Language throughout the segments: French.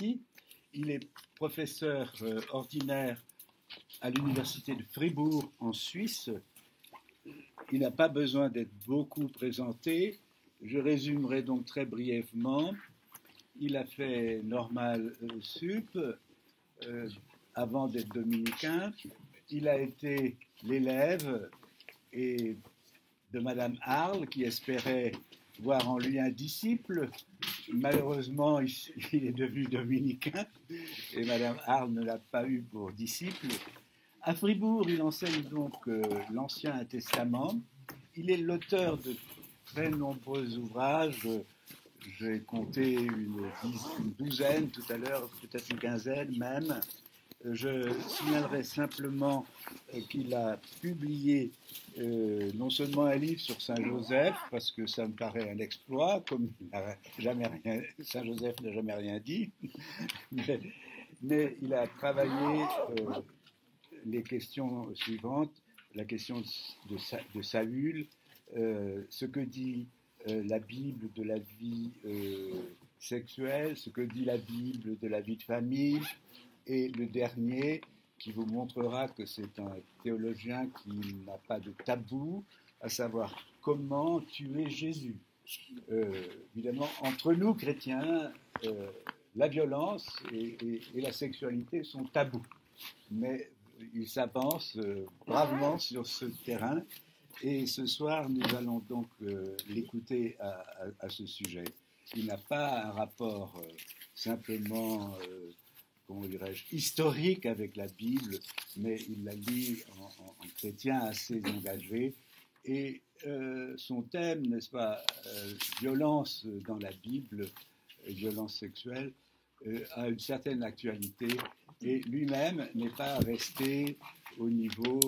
Il est professeur ordinaire à l'université de Fribourg en Suisse. Il n'a pas besoin d'être beaucoup présenté. Je résumerai donc très brièvement. Il a fait Normal Sup avant d'être dominicain. Il a été l'élève de Madame Arles, qui espérait voir en lui un disciple. Malheureusement, il est devenu dominicain et Madame Arles ne l'a pas eu pour disciple. À Fribourg, il enseigne donc l'Ancien Testament. Il est l'auteur de très nombreux ouvrages. J'ai compté une douzaine tout à l'heure, peut-être une quinzaine même. Je signalerai simplement qu'il a publié non seulement un livre sur Saint Joseph, parce que ça me paraît un exploit, comme Saint Joseph n'a jamais rien dit, mais il a travaillé les questions suivantes, la question de Saül, ce que dit la Bible de la vie sexuelle, ce que dit la Bible de la vie de famille, et le dernier qui vous montrera que c'est un théologien qui n'a pas de tabou, à savoir comment tuer Jésus. Évidemment, entre nous chrétiens, la violence et la sexualité sont tabous, mais il s'avance bravement sur ce terrain, et ce soir nous allons donc l'écouter à ce sujet. Il n'a pas un rapport simplement comment dirais-je, historique avec la Bible, mais il la lit en chrétien assez engagé. Et son thème, n'est-ce pas, violence dans la Bible, violence sexuelle, a une certaine actualité. Et lui-même n'est pas resté au niveau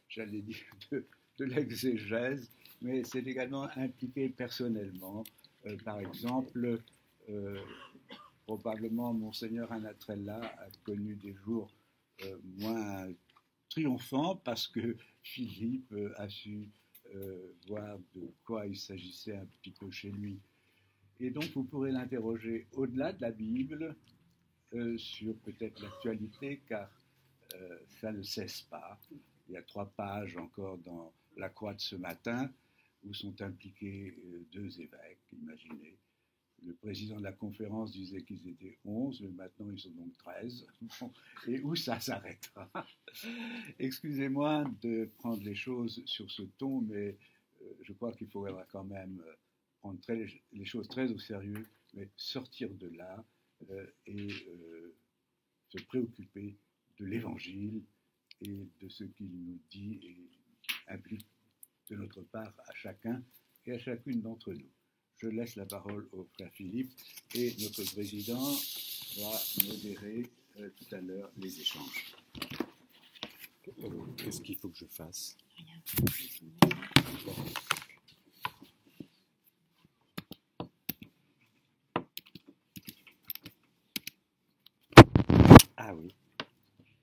j'allais dire, de l'exégèse, mais c'est également impliqué personnellement. Par exemple, probablement, Monseigneur Anatrella a connu des jours moins triomphants parce que Philippe a su voir de quoi il s'agissait un petit peu chez lui. Et donc, vous pourrez l'interroger au-delà de la Bible sur peut-être l'actualité, car ça ne cesse pas. Il y a 3 pages encore dans la Croix de ce matin où sont impliqués 2 évêques, imaginez. Le président de la conférence disait qu'ils étaient 11, mais maintenant ils sont donc 13. Et où ça s'arrêtera? Excusez-moi de prendre les choses sur ce ton, mais je crois qu'il faudra quand même prendre les choses très au sérieux, mais sortir de là et se préoccuper de l'Évangile et de ce qu'il nous dit et implique de notre part à chacun et à chacune d'entre nous. Je laisse la parole au frère Philippe et notre président va modérer tout à l'heure les échanges. Qu'est-ce qu'il faut que je fasse? Ah oui.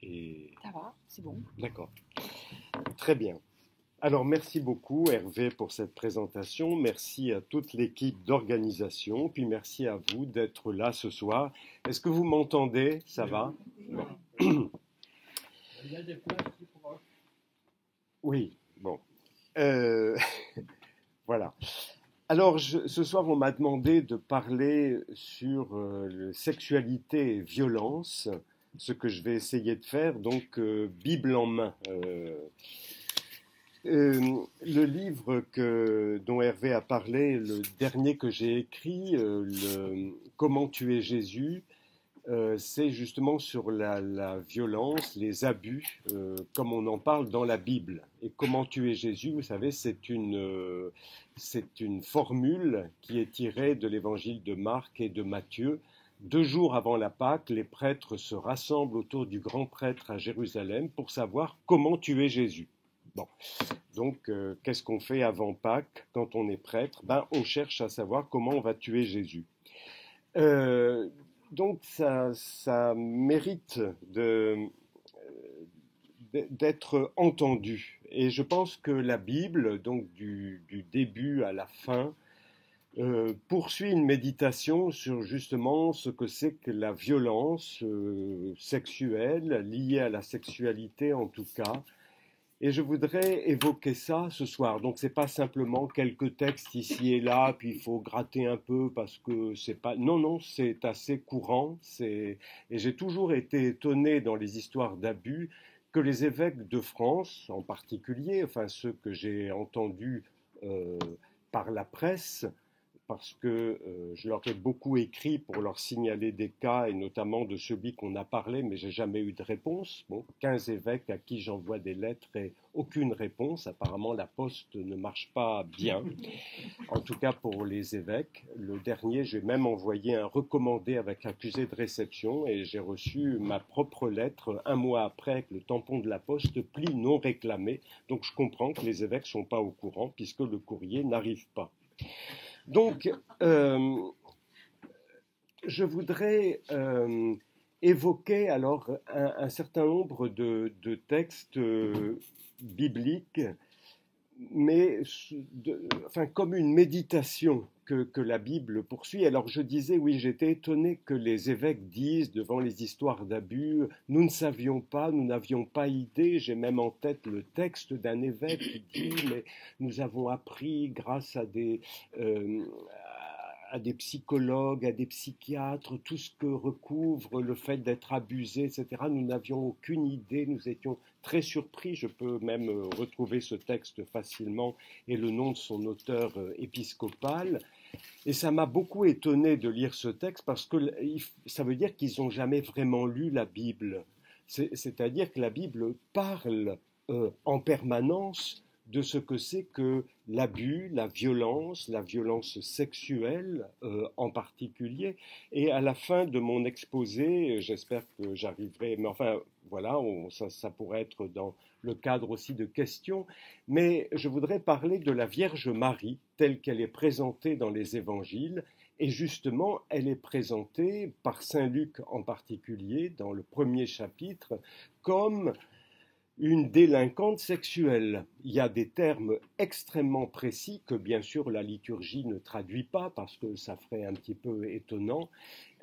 Et... Ça va, c'est bon. D'accord. Très bien. Alors, merci beaucoup Hervé pour cette présentation. Merci à toute l'équipe d'organisation. Puis merci à vous d'être là ce soir. Est-ce que vous m'entendez? Ça va? Bon. Oui, bon. Voilà. Alors, ce soir, on m'a demandé de parler sur sexualité et violence, ce que je vais essayer de faire, donc Bible en main. Le livre dont Hervé a parlé, le dernier que j'ai écrit, Comment tuer Jésus, c'est justement sur la violence, les abus, comme on en parle dans la Bible. Et Comment tuer Jésus, vous savez, c'est une formule qui est tirée de l'évangile de Marc et de Matthieu. 2 jours avant la Pâque, les prêtres se rassemblent autour du grand prêtre à Jérusalem pour savoir comment tuer Jésus. Bon, donc qu'est-ce qu'on fait avant Pâques quand on est prêtre? On cherche à savoir comment on va tuer Jésus. Donc ça mérite d'être entendu. Et je pense que la Bible, donc du début à la fin, poursuit une méditation sur justement ce que c'est que la violence sexuelle, liée à la sexualité en tout cas. Et je voudrais évoquer ça ce soir. Donc c'est pas simplement quelques textes ici et là, puis il faut gratter un peu parce que c'est pas. Non, non, c'est assez courant. Et j'ai toujours été étonné dans les histoires d'abus que les évêques de France, en particulier, enfin ceux que j'ai entendus euh, par la presse, parce que je leur ai beaucoup écrit pour leur signaler des cas, et notamment de celui qu'on a parlé, mais j'ai jamais eu de réponse. Bon, 15 évêques à qui j'envoie des lettres et aucune réponse. Apparemment, la poste ne marche pas bien, en tout cas pour les évêques. Le dernier, j'ai même envoyé un recommandé avec accusé de réception, et j'ai reçu ma propre lettre un mois après avec le tampon de la poste, pli non réclamé. Donc je comprends que les évêques ne sont pas au courant, puisque le courrier n'arrive pas. Donc, je voudrais évoquer alors un certain nombre de textes bibliques, mais enfin, comme une méditation que la Bible poursuit. Alors je disais, oui, j'étais étonné que les évêques disent devant les histoires d'abus, nous ne savions pas, nous n'avions pas idée. J'ai même en tête le texte d'un évêque qui dit, mais nous avons appris grâce à des psychologues, à des psychiatres, tout ce que recouvre le fait d'être abusé, etc. Nous n'avions aucune idée, nous étions très surpris. Je peux même retrouver ce texte facilement et le nom de son auteur épiscopal. Et ça m'a beaucoup étonné de lire ce texte parce que ça veut dire qu'ils n'ont jamais vraiment lu la Bible. C'est-à-dire que la Bible parle en permanence de ce que c'est que l'abus, la violence sexuelle en particulier. Et à la fin de mon exposé, j'espère que j'arriverai, mais enfin voilà, ça pourrait être dans le cadre aussi de questions, mais je voudrais parler de la Vierge Marie telle qu'elle est présentée dans les évangiles. Et justement, elle est présentée par Saint Luc en particulier, dans le premier chapitre, comme une délinquante sexuelle. Il y a des termes extrêmement précis que bien sûr la liturgie ne traduit pas parce que ça ferait un petit peu étonnant,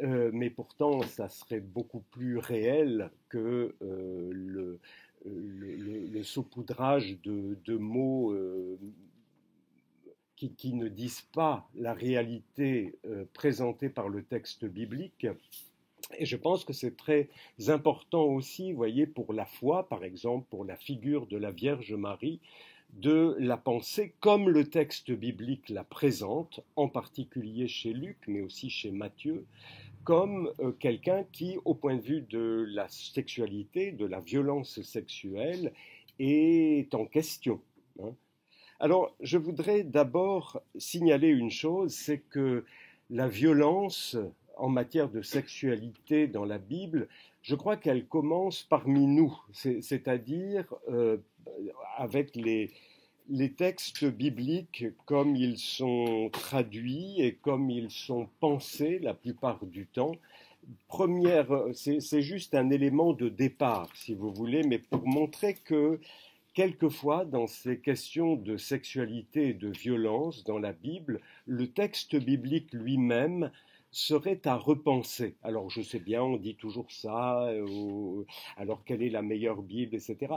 mais pourtant ça serait beaucoup plus réel que le saupoudrage de mots qui ne disent pas la réalité présentée par le texte biblique. Et je pense que c'est très important aussi, vous voyez, pour la foi, par exemple, pour la figure de la Vierge Marie, de la penser comme le texte biblique la présente, en particulier chez Luc, mais aussi chez Matthieu, comme quelqu'un qui, au point de vue de la sexualité, de la violence sexuelle, est en question. Alors, je voudrais d'abord signaler une chose, c'est que la violence en matière de sexualité dans la Bible, je crois qu'elle commence parmi nous, c'est-à-dire avec les textes bibliques comme ils sont traduits et comme ils sont pensés la plupart du temps. C'est juste un élément de départ, si vous voulez, mais pour montrer que quelquefois, dans ces questions de sexualité et de violence dans la Bible, le texte biblique lui-même serait à repenser. Alors je sais bien, on dit toujours ça, alors quelle est la meilleure Bible, etc.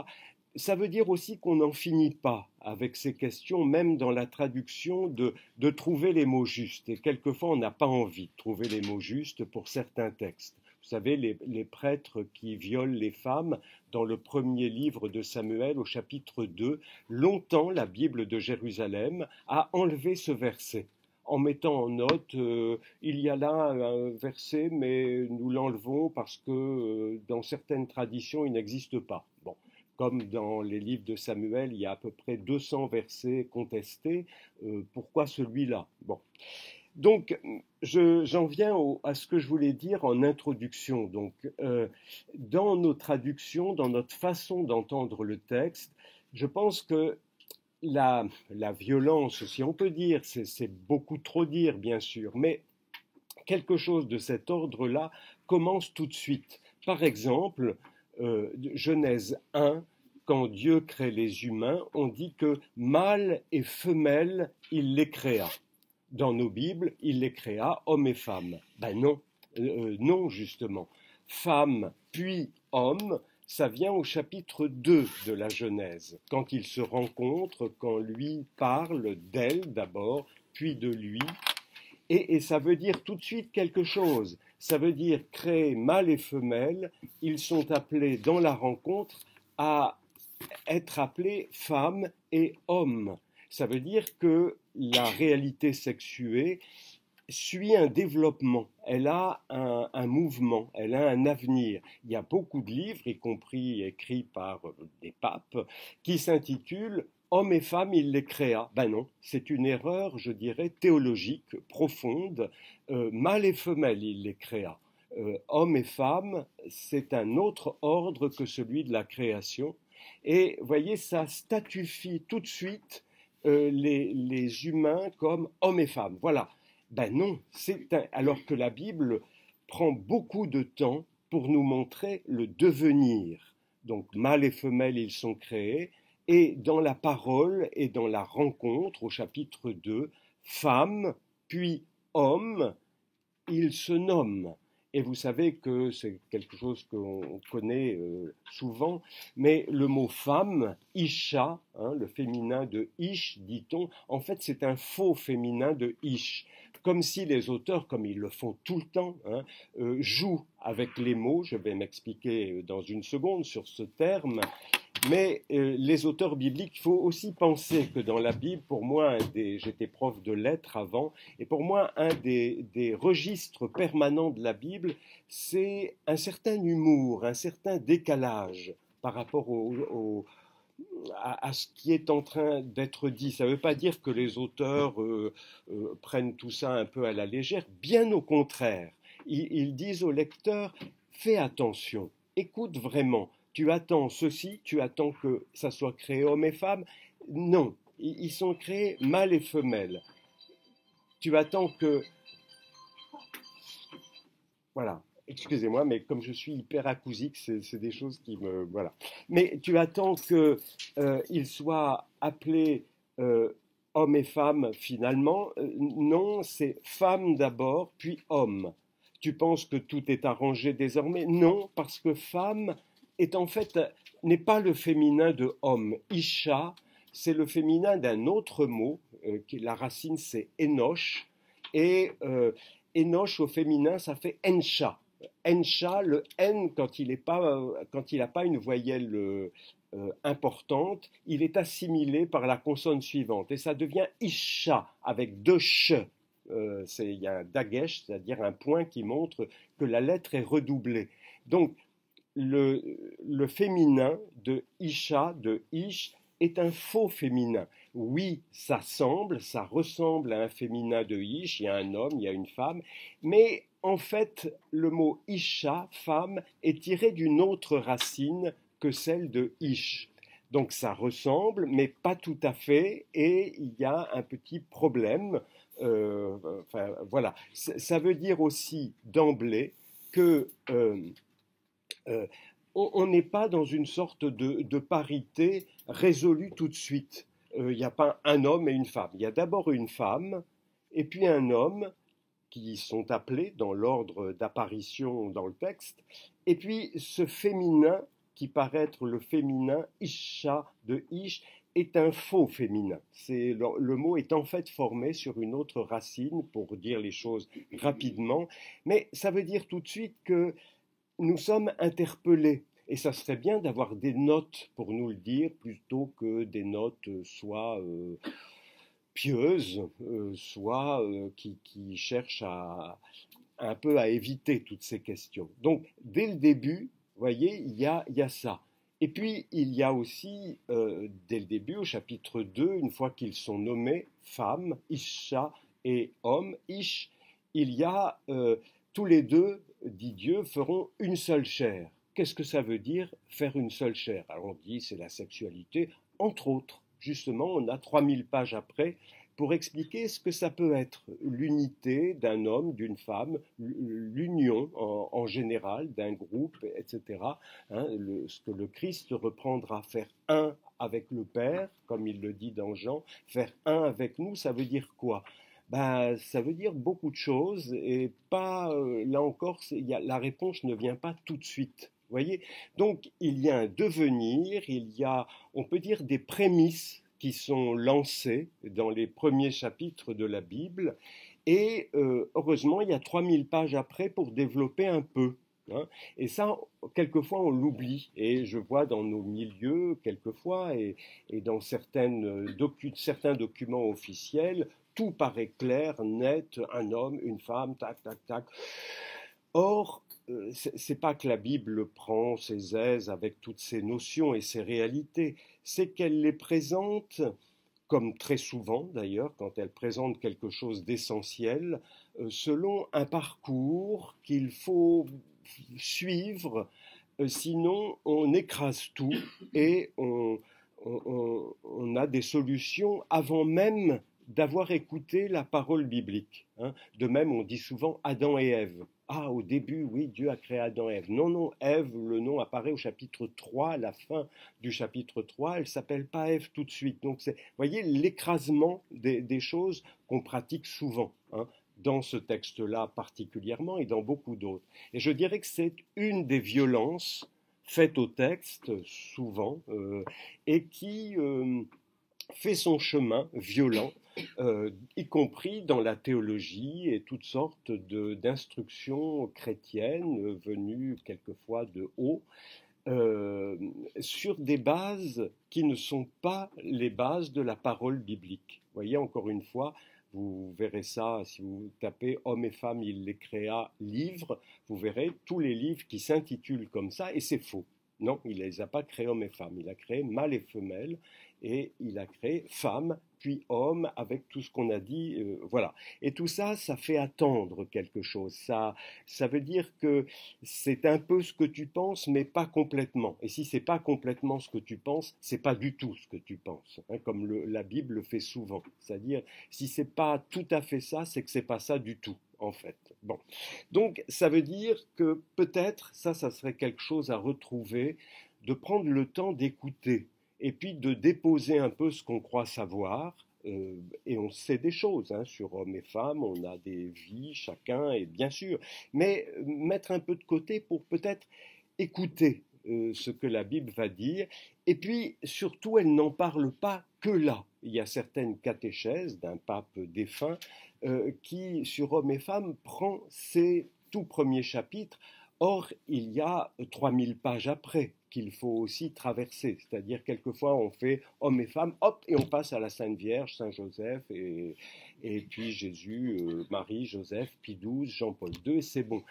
Ça veut dire aussi qu'on n'en finit pas avec ces questions, même dans la traduction, de trouver les mots justes. Et quelquefois, on n'a pas envie de trouver les mots justes pour certains textes. Vous savez, les prêtres qui violent les femmes, dans le premier livre de Samuel, au chapitre 2, longtemps, la Bible de Jérusalem a enlevé ce verset en mettant en note, il y a là un verset, mais nous l'enlevons parce que dans certaines traditions, il n'existe pas. Bon, comme dans les livres de Samuel, il y a à peu près 200 versets contestés, pourquoi celui-là? Bon. Donc, j'en viens à ce que je voulais dire en introduction. Donc, dans nos traductions, dans notre façon d'entendre le texte, je pense que la violence, si on peut dire, c'est beaucoup trop dire, bien sûr, mais quelque chose de cet ordre-là commence tout de suite. Par exemple, Genèse 1, quand Dieu crée les humains, on dit que mâle et femelle, il les créa. dans nos Bibles, il les créa hommes et femmes. Ben non, non justement. Femme puis homme, ça vient au chapitre 2 de la Genèse, quand ils se rencontrent, quand lui parle d'elle d'abord, puis de lui, et ça veut dire tout de suite quelque chose. Ça veut dire créer mâle et femelle, ils sont appelés dans la rencontre à être appelés femme et homme. Ça veut dire que la réalité sexuée suit un développement, elle a un mouvement, elle a un avenir. Il y a beaucoup de livres, y compris écrits par des papes, qui s'intitulent Hommes et femmes, il les créa. Ben non, c'est une erreur, je dirais, théologique, profonde. Mâle et femelle, il les créa. Hommes et femmes, c'est un autre ordre que celui de la création. Et voyez, ça statufie tout de suite les humains comme hommes et femmes. Voilà. Ben non, alors que la Bible prend beaucoup de temps pour nous montrer le devenir. Donc mâle et femelle, ils sont créés, et dans la parole et dans la rencontre, au chapitre 2, femme, puis homme, ils se nomment. Et vous savez que c'est quelque chose qu'on connaît souvent, mais le mot femme, isha, hein, le féminin de ish, dit-on, en fait c'est un faux féminin de ish. Comme si les auteurs, comme ils le font tout le temps, hein, jouent avec les mots. Je vais m'expliquer dans une seconde sur ce terme. Mais les auteurs bibliques, il faut aussi penser que dans la Bible, pour moi, j'étais prof de lettres avant, et pour moi, un des registres permanents de la Bible, c'est un certain humour, un certain décalage par rapport à ce qui est en train d'être dit. Ça ne veut pas dire que les auteurs prennent tout ça un peu à la légère, bien au contraire. Ils disent au lecteur, fais attention, écoute vraiment. Tu attends ceci, tu attends que ça soit créé homme et femme. Non, ils sont créés mâle et femelle. Tu attends que... Voilà, excusez-moi, mais comme je suis hyperacousique, c'est des choses qui me... Voilà. Mais tu attends qu'ils soient appelés homme et femme finalement. Non, c'est femme d'abord, puis homme. Tu penses que tout est arrangé désormais? Non, parce que femme est en fait, n'est pas le féminin de homme. Isha, c'est le féminin d'un autre mot, la racine c'est Enosh, et Enosh au féminin ça fait Ensha. Ensha, le N, quand il n'a pas une voyelle importante, il est assimilé par la consonne suivante, et ça devient Isha, avec deux ch. Il y a un dagesh, c'est-à-dire un point qui montre que la lettre est redoublée. Donc, le féminin de Isha, de Ish, est un faux féminin. Oui, ça ressemble à un féminin de Ish, il y a un homme, il y a une femme, mais en fait, le mot Isha, femme, est tiré d'une autre racine que celle de Ish. Donc ça ressemble, mais pas tout à fait, et il y a un petit problème. Voilà. Ça veut dire aussi d'emblée que on n'est pas dans une sorte de parité résolue tout de suite. Il n'y a pas un homme et une femme. Il y a d'abord une femme et puis un homme qui sont appelés dans l'ordre d'apparition dans le texte. Et puis ce féminin qui paraît être le féminin Isha de Ish est un faux féminin. Le mot est en fait formé sur une autre racine pour dire les choses rapidement, mais ça veut dire tout de suite que nous sommes interpellés. Et ça serait bien d'avoir des notes pour nous le dire, plutôt que des notes soit pieuses, soit qui cherchent un peu à éviter toutes ces questions. Donc, dès le début, vous voyez, il y a ça. Et puis, il y a aussi, dès le début, au chapitre 2, une fois qu'ils sont nommés femmes, Isha et homme, Ish, il y a tous les deux, dit Dieu, feront une seule chair. Qu'est-ce que ça veut dire faire une seule chair? Alors on dit c'est la sexualité, entre autres. Justement, on a 3000 pages après pour expliquer ce que ça peut être, l'unité d'un homme, d'une femme, l'union en général d'un groupe, etc. Hein, ce que le Christ reprendra, faire un avec le Père, comme il le dit dans Jean, faire un avec nous, ça veut dire quoi? Ben, ça veut dire beaucoup de choses et pas, là encore, la réponse ne vient pas tout de suite. Vous voyez? Donc, il y a un devenir, il y a, on peut dire, des prémices qui sont lancées dans les premiers chapitres de la Bible. Et heureusement, il y a 3000 pages après pour développer un peu. Hein. Et ça, quelquefois, on l'oublie. Et je vois dans nos milieux, quelquefois, et dans certains documents officiels, tout paraît clair, net, un homme, une femme, tac, tac, tac. Or, c'est pas que la Bible prend ses aises avec toutes ces notions et ces réalités, c'est qu'elle les présente, comme très souvent d'ailleurs, quand elle présente quelque chose d'essentiel, selon un parcours qu'il faut suivre, sinon on écrase tout et on a des solutions avant même d'avoir écouté la parole biblique. Hein. De même, on dit souvent Adam et Ève. Ah, au début, oui, Dieu a créé Adam et Ève. Non, non, Ève, le nom apparaît au chapitre 3, à la fin du chapitre 3, elle ne s'appelle pas Ève tout de suite. Donc, vous voyez, l'écrasement des choses qu'on pratique souvent, hein, dans ce texte-là particulièrement et dans beaucoup d'autres. Et je dirais que c'est une des violences faites au texte, souvent, et qui fait son chemin violent, y compris dans la théologie et toutes sortes d'instructions chrétiennes venues quelquefois de haut, sur des bases qui ne sont pas les bases de la parole biblique. Vous voyez, encore une fois, vous verrez ça si vous tapez Hommes et femmes, il les créa, livres, vous verrez tous les livres qui s'intitulent comme ça, et c'est faux. Non, il ne les a pas créés hommes et femmes, il a créé mâle et femelle, et il a créé femme, puis homme, avec tout ce qu'on a dit, voilà. Et tout ça, ça fait attendre quelque chose, ça veut dire que c'est un peu ce que tu penses, mais pas complètement. Et si c'est pas complètement ce que tu penses, c'est pas du tout ce que tu penses, hein, comme la Bible le fait souvent. C'est-à-dire, si c'est pas tout à fait ça, c'est que c'est pas ça du tout, en fait. Bon, donc ça veut dire que peut-être ça serait quelque chose à retrouver, de prendre le temps d'écouter et puis de déposer un peu ce qu'on croit savoir. Et on sait des choses, hein, sur hommes et femmes, on a des vies chacun, et bien sûr, mais mettre un peu de côté pour peut-être écouter ce que la Bible va dire. Et puis, surtout, elle n'en parle pas que là. Il y a certaines catéchèses d'un pape défunt qui, sur hommes et femmes, prend ses tout premiers chapitres. Or, il y a 3000 pages après qu'il faut aussi traverser. C'est-à-dire, quelquefois, on fait hommes et femmes, hop, et on passe à la Sainte Vierge, Saint Joseph, et puis Jésus, Marie, Joseph, Pie XII, Jean-Paul II, et c'est bon.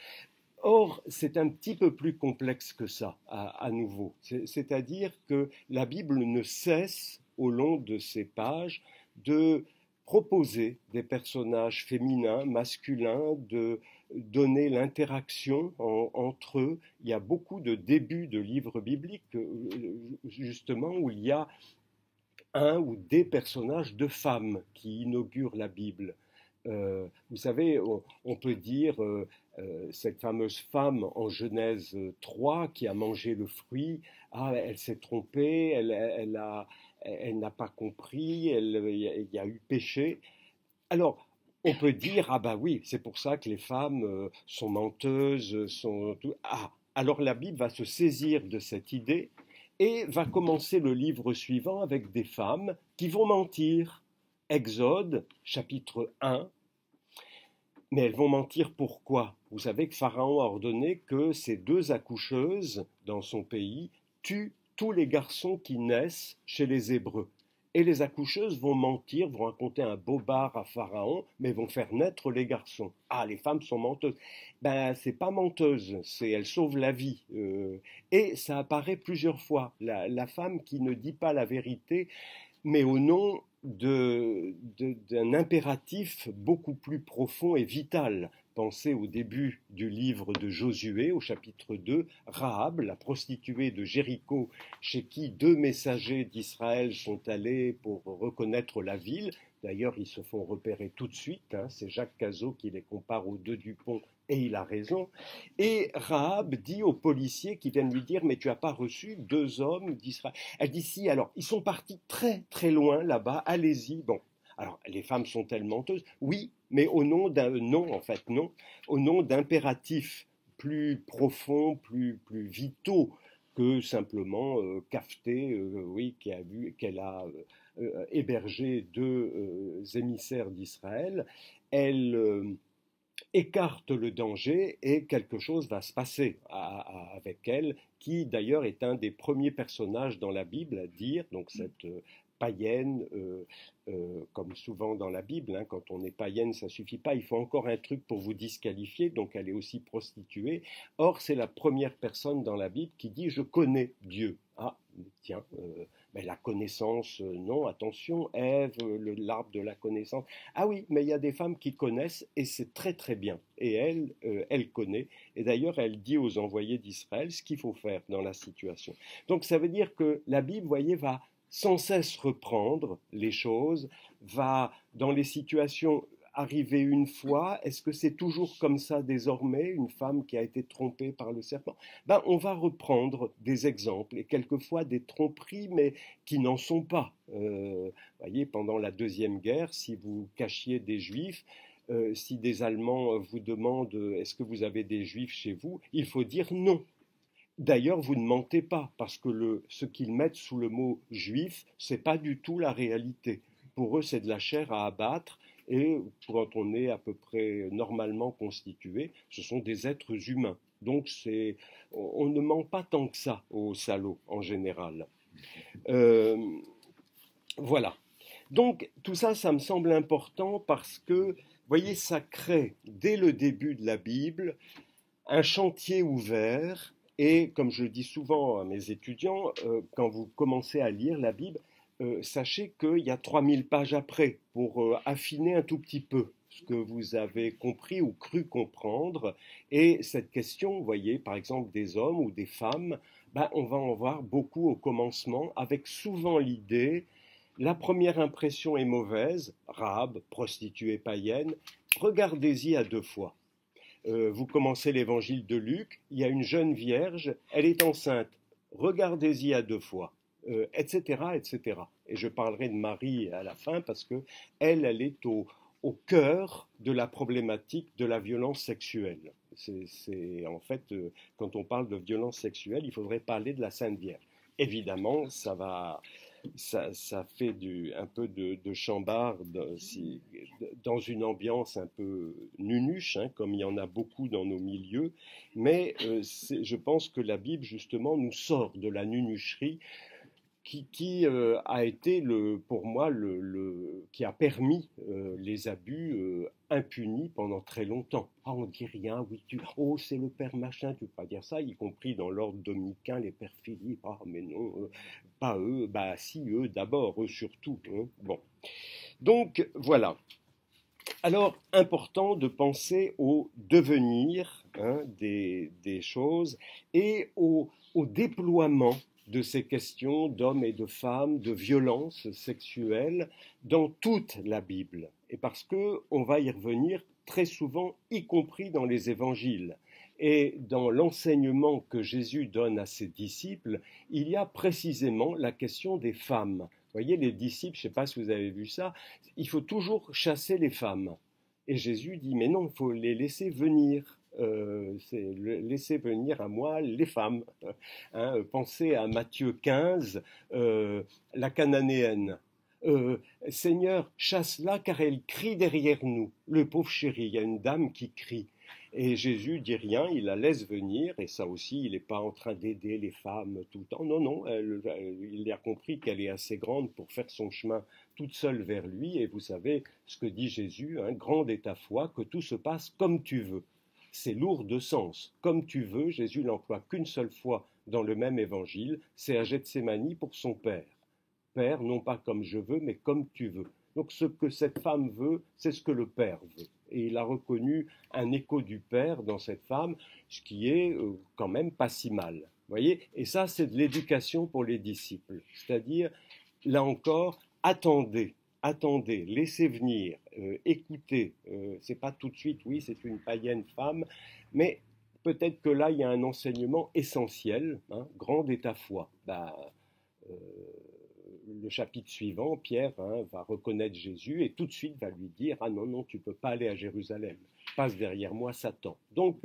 Or, c'est un petit peu plus complexe que ça, à nouveau. C'est-à-dire que la Bible ne cesse, au long de ces pages, de proposer des personnages féminins, masculins, de donner l'interaction entre eux. Il y a beaucoup de débuts de livres bibliques, justement, où il y a un ou des personnages de femmes qui inaugurent la Bible. Vous savez, on peut dire cette fameuse femme en Genèse 3 qui a mangé le fruit, ah, elle s'est trompée, elle n'a pas compris, il y a eu péché. Alors, on peut dire, ah bah oui, c'est pour ça que les femmes sont menteuses, Ah, alors la Bible va se saisir de cette idée et va commencer le livre suivant avec des femmes qui vont mentir. Exode, chapitre 1. Mais elles vont mentir pourquoi? Vous savez que Pharaon a ordonné que ces 2 accoucheuses dans son pays tuent tous les garçons qui naissent chez les Hébreux. Et les accoucheuses vont mentir, vont raconter un bobard à Pharaon, mais vont faire naître les garçons. Ah, les femmes sont menteuses. Ben, c'est pas menteuse, elles sauvent la vie. Et ça apparaît plusieurs fois. La femme qui ne dit pas la vérité, mais au nom d'un impératif beaucoup plus profond et vital. Pensez au début du livre de Josué, au chapitre 2, Rahab, la prostituée de Jéricho, chez qui 2 messagers d'Israël sont allés pour reconnaître la ville. D'ailleurs, ils se font repérer tout de suite, hein, c'est Jacques Cazot qui les compare aux 2 Dupont, et il a raison. Et Rahab dit aux policiers qui viennent lui dire « Mais tu n'as pas reçu 2 hommes d'Israël ?» Elle dit « Si, alors, ils sont partis très très loin là-bas, allez-y. » Bon, Alors, les femmes sont-elles menteuses? Oui, mais au nom d'un... Non, en fait, non. Au nom d'impératifs plus profonds, plus vitaux que simplement cafeter, oui, qu'elle a hébergé deux émissaires d'Israël. Elle écarte le danger et quelque chose va se passer avec elle, qui d'ailleurs est un des premiers personnages dans la Bible à dire, donc cette païenne, comme souvent dans la Bible, hein, quand on est païenne, ça suffit pas, il faut encore un truc pour vous disqualifier, donc elle est aussi prostituée. Or, c'est la première personne dans la Bible qui dit « je connais Dieu ». Ah, tiens, mais la connaissance, non, attention, Ève, l'arbre de la connaissance. Ah oui, mais il y a des femmes qui connaissent et c'est très très bien. Et elle, elle connaît. Et d'ailleurs, elle dit aux envoyés d'Israël ce qu'il faut faire dans la situation. Donc ça veut dire que la Bible, vous voyez, va sans cesse reprendre les choses, va dans les situations arriver une fois, est-ce que c'est toujours comme ça désormais, une femme qui a été trompée par le serpent? Ben, on va reprendre des exemples, et quelquefois des tromperies, mais qui n'en sont pas. Voyez, pendant la Deuxième Guerre, si vous cachiez des Juifs, si des Allemands vous demandent est-ce que vous avez des Juifs chez vous, il faut dire non. D'ailleurs, vous ne mentez pas, parce que ce qu'ils mettent sous le mot juif, c'est pas du tout la réalité. Pour eux, c'est de la chair à abattre, et quand on est à peu près normalement constitué, ce sont des êtres humains. Donc, on ne ment pas tant que ça aux salauds, en général. Voilà. Donc, tout ça, ça me semble important parce que, vous voyez, ça crée, dès le début de la Bible, un chantier ouvert. Et comme je dis souvent à mes étudiants, quand vous commencez à lire la Bible, sachez qu'il y a 3000 pages après pour affiner un tout petit peu ce que vous avez compris ou cru comprendre. Et cette question, vous voyez, par exemple des hommes ou des femmes, ben, on va en voir beaucoup au commencement, avec souvent l'idée, la première impression est mauvaise, Rahab, prostituée païenne, regardez-y à deux fois. Vous commencez l'évangile de Luc, il y a une jeune vierge, elle est enceinte, regardez-y à deux fois, etc., etc. Et je parlerai de Marie à la fin parce que elle est au cœur de la problématique de la violence sexuelle. En fait, quand on parle de violence sexuelle, il faudrait parler de la Sainte Vierge. Évidemment, ça fait un peu de chambard dans une ambiance un peu nunuche, hein, comme il y en a beaucoup dans nos milieux, mais je pense que la Bible, justement, nous sort de la nunucherie qui a été, pour moi, qui a permis les abus impunis pendant très longtemps. Ah, on dit rien, oui, oh, c'est le père machin, tu peux pas dire ça, y compris dans l'ordre dominicain, les pères Philippe, ah, mais non, pas eux, bah si, eux d'abord, eux surtout. Hein. Bon. Donc, voilà. Alors, important de penser au devenir hein, des choses et au déploiement de ces questions d'hommes et de femmes, de violences sexuelles dans toute la Bible. Et parce qu'on va y revenir très souvent, y compris dans les évangiles. Et dans l'enseignement que Jésus donne à ses disciples, il y a précisément la question des femmes. Vous voyez, les disciples, je ne sais pas si vous avez vu ça, il faut toujours chasser les femmes. Et Jésus dit, mais non, il faut les laisser venir. Laisser venir à moi les femmes. Hein, pensez à Matthieu 15, la cananéenne. Seigneur, chasse-la car elle crie derrière nous. Le pauvre chéri, il y a une dame qui crie. Et Jésus dit rien, il la laisse venir, et ça aussi, il n'est pas en train d'aider les femmes tout le temps. Non, non, il a compris qu'elle est assez grande pour faire son chemin toute seule vers lui, et vous savez ce que dit Jésus, hein, grande est ta foi, que tout se passe comme tu veux. C'est lourd de sens. Comme tu veux, Jésus l'emploie qu'une seule fois dans le même évangile, c'est à Gethsémani pour son Père. Père, non pas comme je veux, mais comme tu veux. Donc ce que cette femme veut, c'est ce que le Père veut. Et il a reconnu un écho du Père dans cette femme, ce qui est quand même pas si mal. Voyez ? Et ça, c'est de l'éducation pour les disciples. C'est-à-dire, là encore, attendez, laissez venir, écoutez. C'est pas tout de suite, oui, c'est une païenne femme, mais peut-être que là, il y a un enseignement essentiel. Hein, grande est ta foi. le chapitre suivant, Pierre va reconnaître Jésus et tout de suite va lui dire: ah non, non, tu ne peux pas aller à Jérusalem, passe derrière moi, Satan. Donc,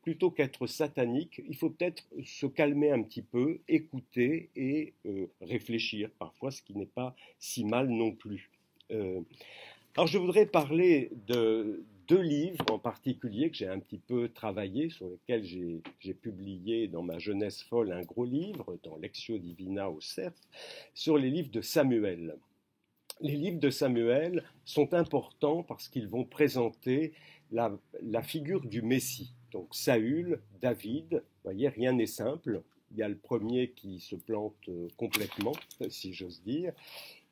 plutôt qu'être satanique, il faut peut-être se calmer un petit peu, écouter et réfléchir parfois, ce qui n'est pas si mal non plus. Alors, je voudrais parler de deux livres en particulier que j'ai un petit peu travaillé, sur lesquels j'ai publié dans ma jeunesse folle un gros livre, dans Lectio Divina au CERF, sur les livres de Samuel. Les livres de Samuel sont importants parce qu'ils vont présenter la figure du Messie. Donc Saül, David, vous voyez, rien n'est simple. Il y a le premier qui se plante complètement, si j'ose dire.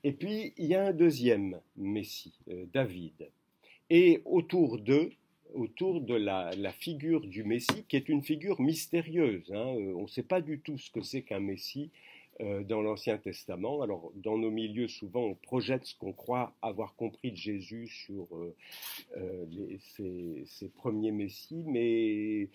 Et puis, il y a un deuxième Messie, David. Et autour d'eux, autour de la figure du Messie, qui est une figure mystérieuse. On ne sait pas du tout ce que c'est qu'un Messie dans l'Ancien Testament. Alors, dans nos milieux, souvent, on projette ce qu'on croit avoir compris de Jésus sur ses premiers Messies, mais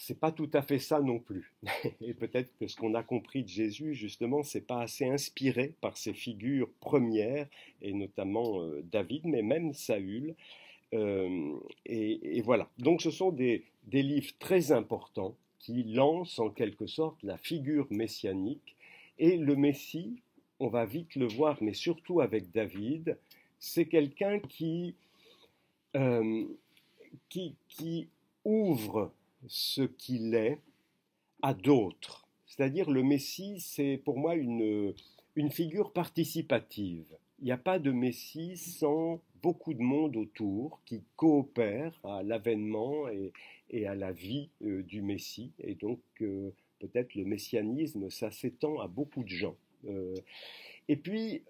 c'est pas tout à fait ça non plus. Et peut-être que ce qu'on a compris de Jésus, justement, c'est pas assez inspiré par ses figures premières, et notamment David, mais même Saül. Et voilà. Donc ce sont des livres très importants qui lancent en quelque sorte la figure messianique. Et le Messie, on va vite le voir, mais surtout avec David, c'est quelqu'un qui ouvre ce qu'il est à d'autres. C'est-à-dire le Messie, c'est pour moi une figure participative. Il n'y a pas de Messie sans beaucoup de monde autour qui coopère à l'avènement et à la vie du Messie. Et donc peut-être le messianisme, ça s'étend à beaucoup de gens. Et puis,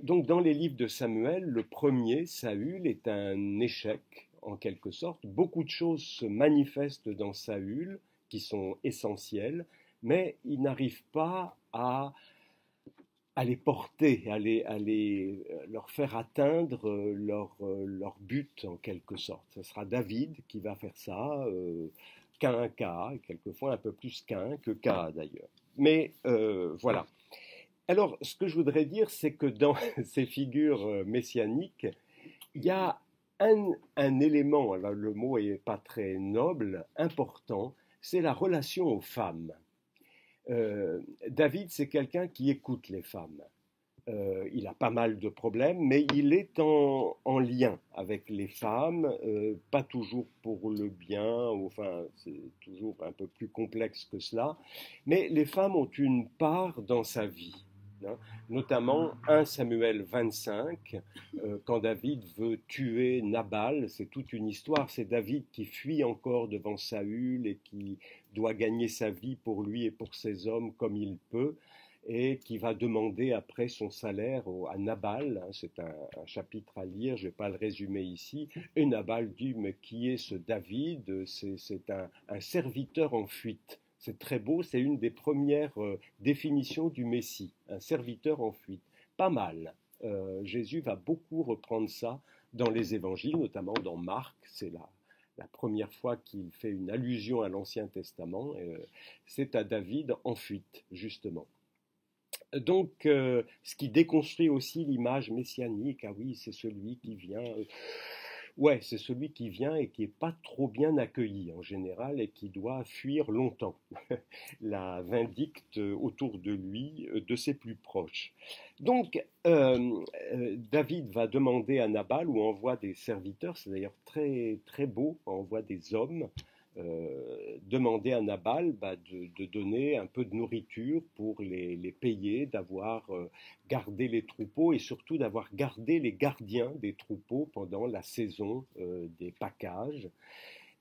donc dans les livres de Samuel, le premier, Saül, est un échec en quelque sorte. Beaucoup de choses se manifestent dans Saül qui sont essentielles, mais il n'arrive pas à les porter, à leur faire atteindre leur but en quelque sorte. Ce sera David qui va faire ça, qu'un cas, quelquefois un peu plus qu'un que cas d'ailleurs. Mais voilà. Alors, ce que je voudrais dire, c'est que dans ces figures messianiques, il y a un élément, alors le mot n'est pas très noble, important, c'est la relation aux femmes. David, c'est quelqu'un qui écoute les femmes. Il a pas mal de problèmes, mais il est en lien avec les femmes, pas toujours pour le bien, enfin c'est toujours un peu plus complexe que cela, mais les femmes ont une part dans sa vie. Notamment 1 Samuel 25, quand David veut tuer Nabal, c'est toute une histoire, c'est David qui fuit encore devant Saül et qui doit gagner sa vie pour lui et pour ses hommes comme il peut, et qui va demander après son salaire à Nabal, c'est un chapitre à lire, je ne vais pas le résumer ici, et Nabal dit: mais qui est ce David? C'est un serviteur en fuite. C'est très beau, c'est une des premières définitions du Messie, un serviteur en fuite. Pas mal. Jésus va beaucoup reprendre ça dans les évangiles, notamment dans Marc, c'est la première fois qu'il fait une allusion à l'Ancien Testament, c'est à David en fuite, justement. Donc, ce qui déconstruit aussi l'image messianique, ah oui, c'est celui qui vient... Ouais, c'est celui qui vient et qui n'est pas trop bien accueilli en général et qui doit fuir longtemps la vindicte autour de lui, de ses plus proches. Donc, David va demander à Nabal, ou envoie des serviteurs, c'est d'ailleurs très, très beau, envoie des hommes, demander à Nabal de donner un peu de nourriture pour les payer, d'avoir gardé les troupeaux et surtout d'avoir gardé les gardiens des troupeaux pendant la saison des packages.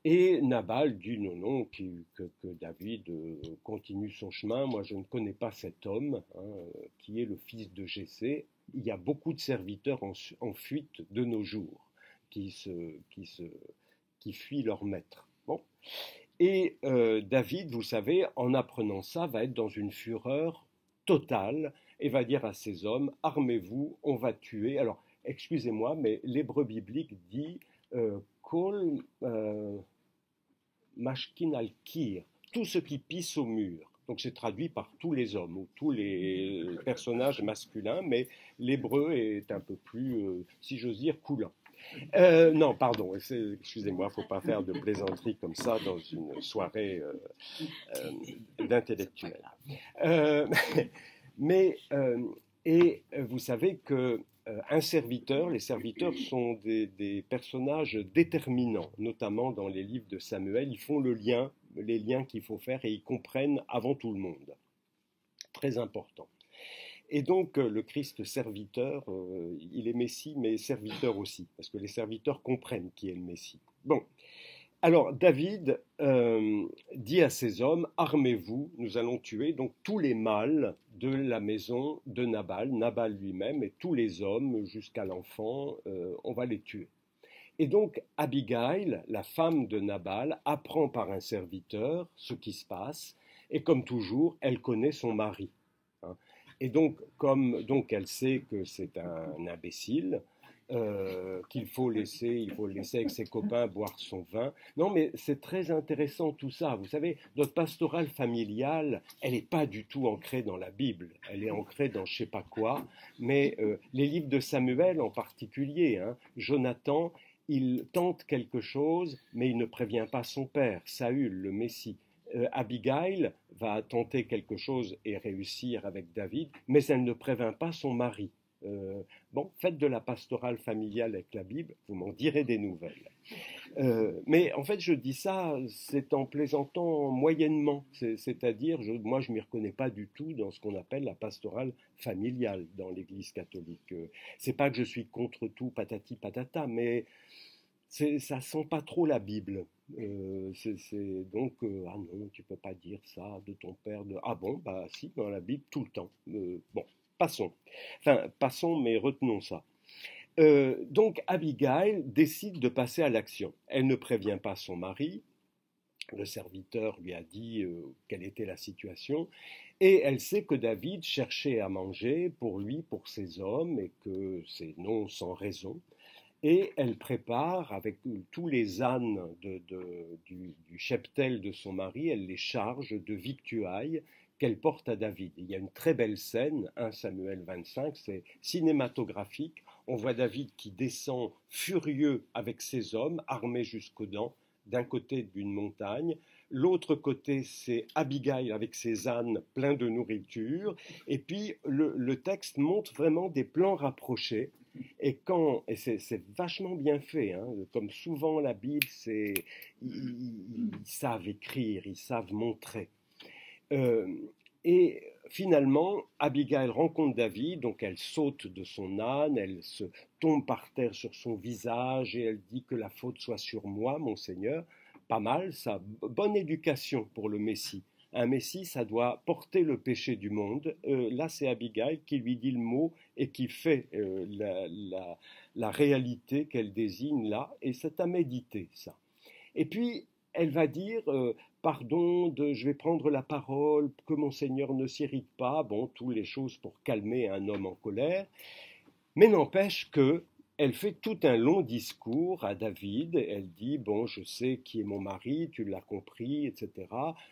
Et Nabal dit non, non, que David continue son chemin. Moi, je ne connais pas cet homme, qui est le fils de Jessé. Il y a beaucoup de serviteurs en fuite de nos jours qui fuient leur maître. Bon. Et David, vous savez, en apprenant ça, va être dans une fureur totale et va dire à ses hommes: armez-vous, on va tuer. Alors, excusez-moi, mais l'hébreu biblique dit Kol Mashkin al-Kir, tout ce qui pisse au mur. Donc c'est traduit par tous les hommes ou tous les personnages masculins, mais l'hébreu est un peu plus, si j'ose dire, coulant. Non, pardon, excusez-moi, il ne faut pas faire de plaisanteries comme ça dans une soirée d'intellectuels. Euh, mais, et vous savez que un serviteur, les serviteurs sont des personnages déterminants, notamment dans les livres de Samuel. Ils font les liens qu'il faut faire et ils comprennent avant tout le monde. Très important. Et donc le Christ serviteur, il est Messie, mais serviteur aussi, parce que les serviteurs comprennent qui est le Messie. Bon, alors David dit à ses hommes, armez-vous, nous allons tuer donc tous les mâles de la maison de Nabal lui-même, et tous les hommes jusqu'à l'enfant, on va les tuer. Et donc Abigail, la femme de Nabal, apprend par un serviteur ce qui se passe, et comme toujours, elle connaît son mari. Hein. Et donc, elle sait que c'est un imbécile, qu'il faut le laisser avec ses copains boire son vin. Non, mais c'est très intéressant tout ça. Vous savez, notre pastorale familiale, elle n'est pas du tout ancrée dans la Bible. Elle est ancrée dans je ne sais pas quoi. Mais les livres de Samuel en particulier, hein, Jonathan, il tente quelque chose, mais il ne prévient pas son père, Saül, le Messie. Abigail va tenter quelque chose et réussir avec David, mais elle ne prévint pas son mari. Bon, faites de la pastorale familiale avec la Bible, vous m'en direz des nouvelles. Mais en fait, je dis ça, c'est en plaisantant moyennement, c'est-à-dire, moi, je ne m'y reconnais pas du tout dans ce qu'on appelle la pastorale familiale dans l'Église catholique. C'est pas que je suis contre tout, patati patata, mais ça sent pas trop la Bible. Donc, ah non, tu peux pas dire ça de ton père. Ah bon, bah si, dans la Bible, tout le temps. Bon, passons, mais retenons ça. Donc, Abigail décide de passer à l'action. Elle ne prévient pas son mari. Le serviteur lui a dit quelle était la situation. Et elle sait que David cherchait à manger pour lui, pour ses hommes, et que c'est non sans raison. Et elle prépare avec tous les ânes du cheptel de son mari, elle les charge de victuailles qu'elle porte à David. Il y a une très belle scène, 1 Samuel 25, c'est cinématographique. On voit David qui descend furieux avec ses hommes, armés jusqu'aux dents, d'un côté d'une montagne. L'autre côté, c'est Abigail avec ses ânes pleins de nourriture. Et puis, le texte montre vraiment des plans rapprochés. Et c'est vachement bien fait, hein, comme souvent la Bible, ils savent écrire, ils savent montrer. Et finalement, Abigail rencontre David, donc elle saute de son âne, elle se tombe par terre sur son visage et elle dit que la faute soit sur moi, mon Seigneur. Pas mal, ça, bonne éducation pour le Messie. Un Messie, ça doit porter le péché du monde. Là, c'est Abigail qui lui dit le mot et qui fait la réalité qu'elle désigne là. Et c'est à méditer, ça. Et puis, elle va dire, pardon, je vais prendre la parole, que mon Seigneur ne s'irrite pas. Bon, toutes les choses pour calmer un homme en colère. Mais n'empêche que elle fait tout un long discours à David, elle dit, bon, je sais qui est mon mari, tu l'as compris, etc.,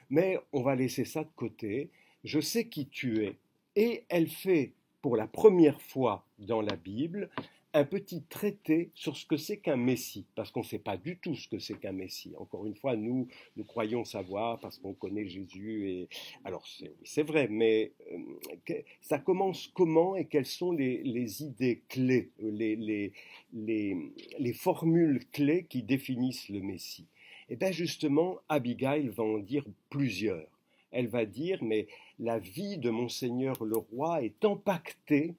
mais on va laisser ça de côté, je sais qui tu es. Et elle fait, pour la première fois dans la Bible, un petit traité sur ce que c'est qu'un Messie, parce qu'on ne sait pas du tout ce que c'est qu'un Messie. Encore une fois, nous croyons savoir parce qu'on connaît Jésus. Et alors, c'est vrai, mais ça commence comment et quelles sont les idées clés, les formules clés qui définissent le Messie? Et bien justement, Abigail va en dire plusieurs. Elle va dire, mais la vie de mon Seigneur le roi est empaquetée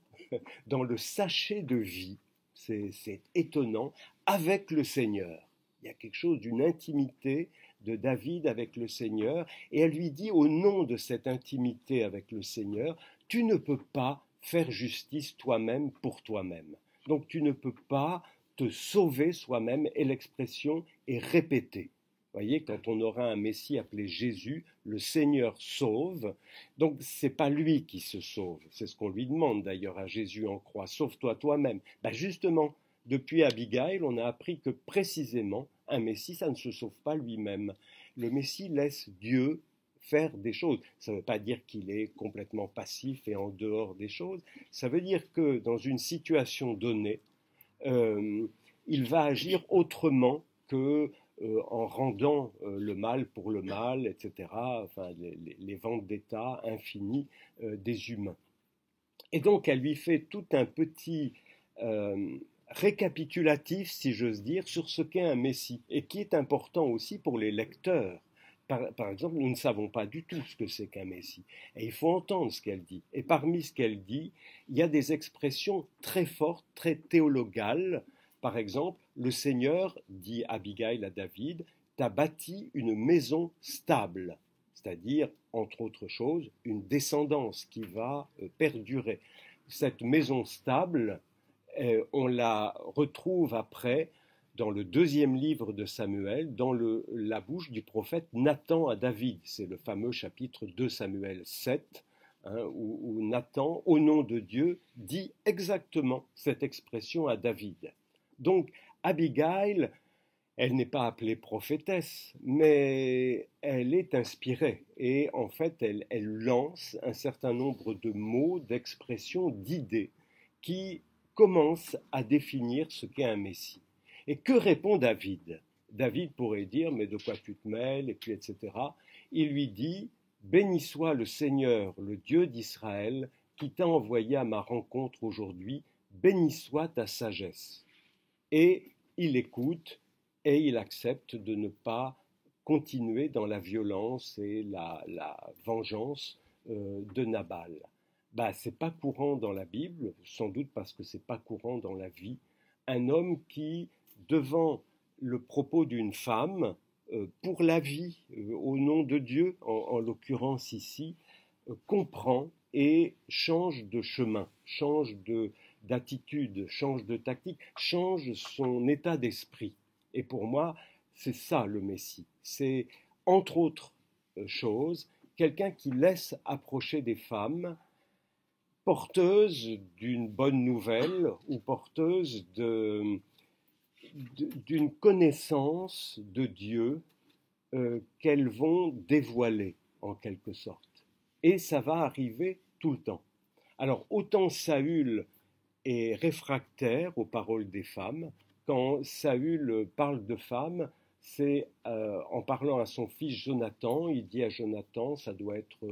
dans le sachet de vie, c'est étonnant, avec le Seigneur. Il y a quelque chose d'une intimité de David avec le Seigneur, et elle lui dit, au nom de cette intimité avec le Seigneur, tu ne peux pas faire justice toi-même pour toi-même. Donc tu ne peux pas te sauver soi-même, et l'expression est répétée. Vous voyez, quand on aura un Messie appelé Jésus, le Seigneur sauve. Donc, ce n'est pas lui qui se sauve. C'est ce qu'on lui demande d'ailleurs à Jésus en croix. Sauve-toi toi-même. Ben justement, depuis Abigail, on a appris que précisément, un Messie, ça ne se sauve pas lui-même. Le Messie laisse Dieu faire des choses. Ça ne veut pas dire qu'il est complètement passif et en dehors des choses. Ça veut dire que dans une situation donnée, il va agir autrement que en rendant le mal pour le mal, etc., enfin, les vendettas infinis des humains. Et donc, elle lui fait tout un petit récapitulatif, si j'ose dire, sur ce qu'est un Messie, et qui est important aussi pour les lecteurs. Par exemple, nous ne savons pas du tout ce que c'est qu'un Messie. Et il faut entendre ce qu'elle dit. Et parmi ce qu'elle dit, il y a des expressions très fortes, très théologales. Par exemple, le Seigneur, dit Abigail à David, t'a bâti une maison stable, c'est-à-dire, entre autres choses, une descendance qui va perdurer. Cette maison stable, on la retrouve après dans le deuxième livre de Samuel, dans la bouche du prophète Nathan à David. C'est le fameux chapitre 2 Samuel 7, hein, où Nathan, au nom de Dieu, dit exactement cette expression à David. Donc, Abigail, elle n'est pas appelée prophétesse, mais elle est inspirée. Et en fait, elle lance un certain nombre de mots, d'expressions, d'idées qui commencent à définir ce qu'est un Messie. Et que répond David? David pourrait dire, mais de quoi tu te mêles, et puis etc. Il lui dit, béni soit le Seigneur, le Dieu d'Israël, qui t'a envoyé à ma rencontre aujourd'hui, béni soit ta sagesse. Et il écoute et il accepte de ne pas continuer dans la violence et la vengeance de Nabal. C'est pas courant dans la Bible, sans doute parce que c'est pas courant dans la vie, un homme qui, devant le propos d'une femme, pour la vie, au nom de Dieu, en l'occurrence ici, comprend et change de chemin, change d'attitude, change de tactique, change son état d'esprit. Et pour moi, c'est ça le Messie. C'est, entre autres choses, quelqu'un qui laisse approcher des femmes porteuses d'une bonne nouvelle ou porteuses d'une connaissance de Dieu qu'elles vont dévoiler en quelque sorte. Et ça va arriver tout le temps. Alors autant Saül est réfractaire aux paroles des femmes, quand Saül parle de femmes, c'est en parlant à son fils Jonathan, il dit à Jonathan, ça doit être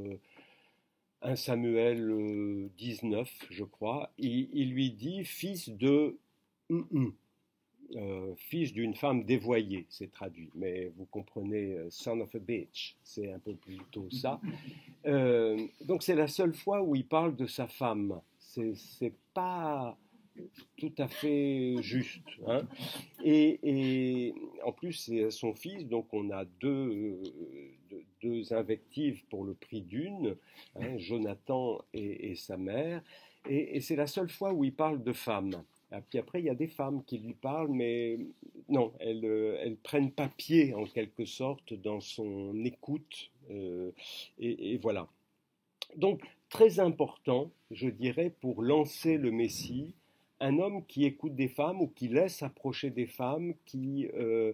1 Samuel 19, je crois, il lui dit fils de fils d'une femme dévoyée, c'est traduit, mais vous comprenez, son of a bitch, c'est un peu plutôt ça. Donc c'est la seule fois où il parle de sa femme. C'est pas tout à fait juste, hein. Et en plus c'est son fils, donc on a deux invectives pour le prix d'une, hein, Jonathan et sa mère, et c'est la seule fois où il parle de femme. Et puis après, il y a des femmes qui lui parlent, mais non, elles prennent pas pied en quelque sorte dans son écoute, et voilà. Donc, très important, je dirais, pour lancer le Messie, un homme qui écoute des femmes ou qui laisse approcher des femmes, et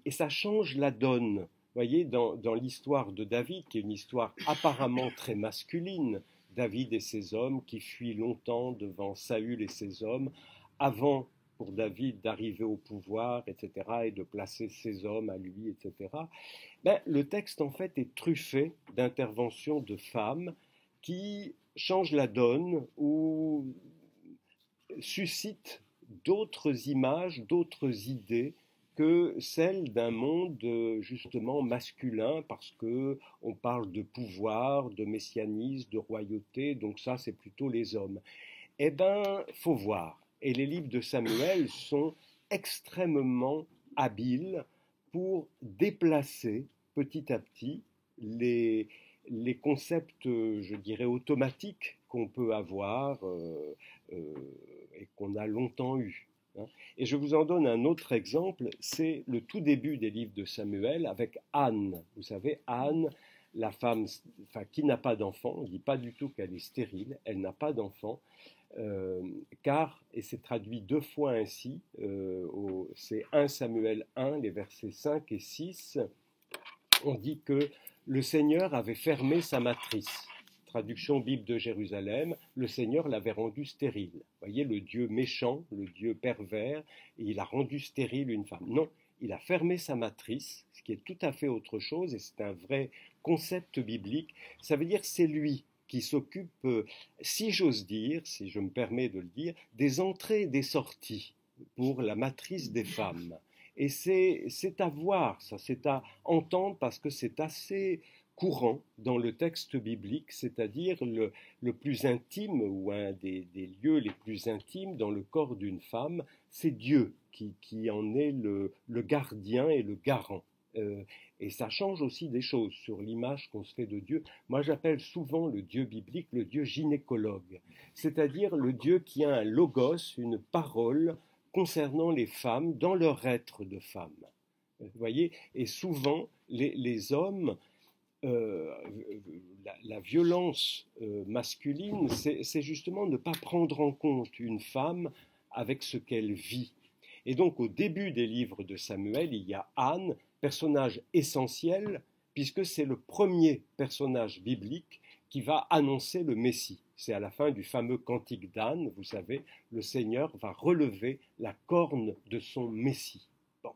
ça change la donne. Vous voyez, dans l'histoire de David, qui est une histoire apparemment très masculine, David et ses hommes qui fuient longtemps devant Saül et ses hommes, avant pour David d'arriver au pouvoir, etc., et de placer ses hommes à lui, etc. Le texte, en fait, est truffé d'interventions de femmes qui changent la donne ou suscitent d'autres images, d'autres idées que celle d'un monde justement masculin, parce que on parle de pouvoir, de messianisme, de royauté, donc ça c'est plutôt les hommes. Eh bien, faut voir. Et les livres de Samuel sont extrêmement habiles pour déplacer petit à petit les concepts, je dirais, automatiques qu'on peut avoir et qu'on a longtemps eu. Et je vous en donne un autre exemple, c'est le tout début des livres de Samuel avec Anne. Vous savez, Anne, la femme qui n'a pas d'enfant, on ne dit pas du tout qu'elle est stérile, elle n'a pas d'enfant, car, et c'est traduit deux fois ainsi, c'est 1 Samuel 1, les versets 5 et 6, on dit que le Seigneur avait fermé sa matrice. Traduction Bible de Jérusalem, le Seigneur l'avait rendu stérile. Vous voyez, le Dieu méchant, le Dieu pervers, et il a rendu stérile une femme. Non, il a fermé sa matrice, ce qui est tout à fait autre chose, et c'est un vrai concept biblique. Ça veut dire que c'est lui qui s'occupe, si j'ose dire, si je me permets de le dire, des entrées et des sorties pour la matrice des femmes. Et c'est à voir, ça, c'est à entendre parce que c'est assez courant dans le texte biblique, c'est-à-dire le plus intime ou un des lieux les plus intimes dans le corps d'une femme, c'est Dieu qui en est le gardien et le garant. Et ça change aussi des choses sur l'image qu'on se fait de Dieu. Moi, j'appelle souvent le Dieu biblique le Dieu gynécologue, c'est-à-dire le Dieu qui a un logos, une parole concernant les femmes dans leur être de femme. Vous voyez, et souvent, les hommes, la violence masculine, c'est justement ne pas prendre en compte une femme avec ce qu'elle vit. Et donc, au début des livres de Samuel, il y a Anne, personnage essentiel, puisque c'est le premier personnage biblique qui va annoncer le Messie. C'est à la fin du fameux cantique d'Anne, vous savez, le Seigneur va relever la corne de son Messie. Bon,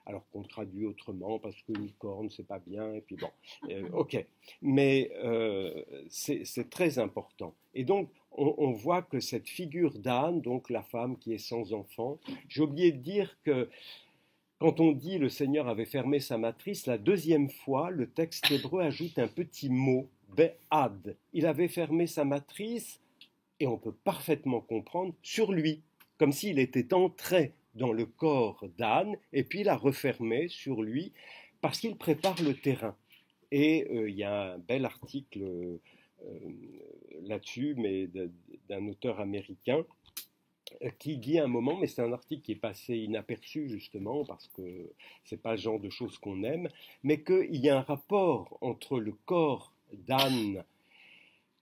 alors qu'on traduit autrement parce qu'une corne c'est pas bien, et puis bon, ok, mais c'est très important. Et donc, on voit que cette figure d'Anne, donc la femme qui est sans enfant, j'ai oublié de dire que quand on dit le Seigneur avait fermé sa matrice, la deuxième fois, le texte hébreu ajoute un petit mot, be'ad. Il avait fermé sa matrice, et on peut parfaitement comprendre, sur lui, comme s'il était entré dans le corps d'Anne, et puis il a refermé sur lui, parce qu'il prépare le terrain. Et il y a un bel article là-dessus, mais d'un auteur américain, qui dit à un moment, mais c'est un article qui est passé inaperçu justement parce que c'est pas le genre de choses qu'on aime, mais qu'il y a un rapport entre le corps d'Anne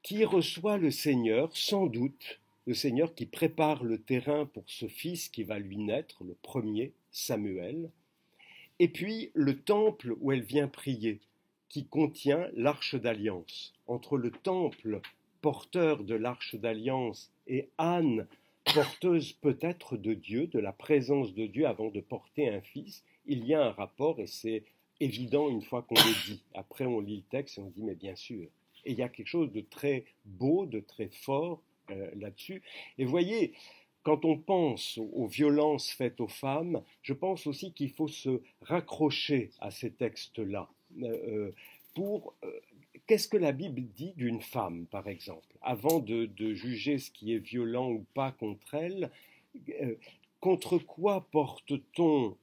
qui reçoit le Seigneur, sans doute, le Seigneur qui prépare le terrain pour ce fils qui va lui naître, le premier, Samuel, et puis le temple où elle vient prier, qui contient l'arche d'alliance. Entre le temple porteur de l'arche d'alliance et Anne, porteuse peut-être de Dieu, de la présence de Dieu avant de porter un fils, il y a un rapport et c'est évident une fois qu'on le dit. Après on lit le texte et on dit mais bien sûr. Et il y a quelque chose de très beau, de très fort là-dessus. Et vous voyez, quand on pense aux violences faites aux femmes, je pense aussi qu'il faut se raccrocher à ces textes-là pour qu'est-ce que la Bible dit d'une femme, par exemple, avant de juger ce qui est violent ou pas contre elle. Contre quoi porte-t-on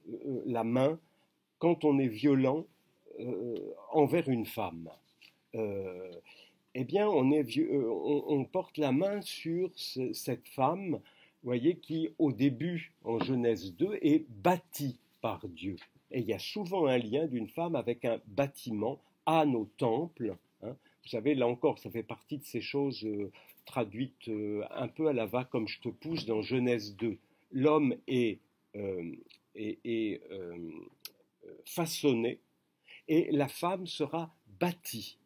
la main quand on est violent envers une femme? Eh bien, on porte la main sur cette femme, vous voyez, qui, au début, en Genèse 2, est bâtie par Dieu. Et il y a souvent un lien d'une femme avec un bâtiment, Anne au temple. Hein. Vous savez, là encore, ça fait partie de ces choses traduites un peu à la va comme je te pousse dans Genèse 2. L'homme est façonné et la femme sera bâtie.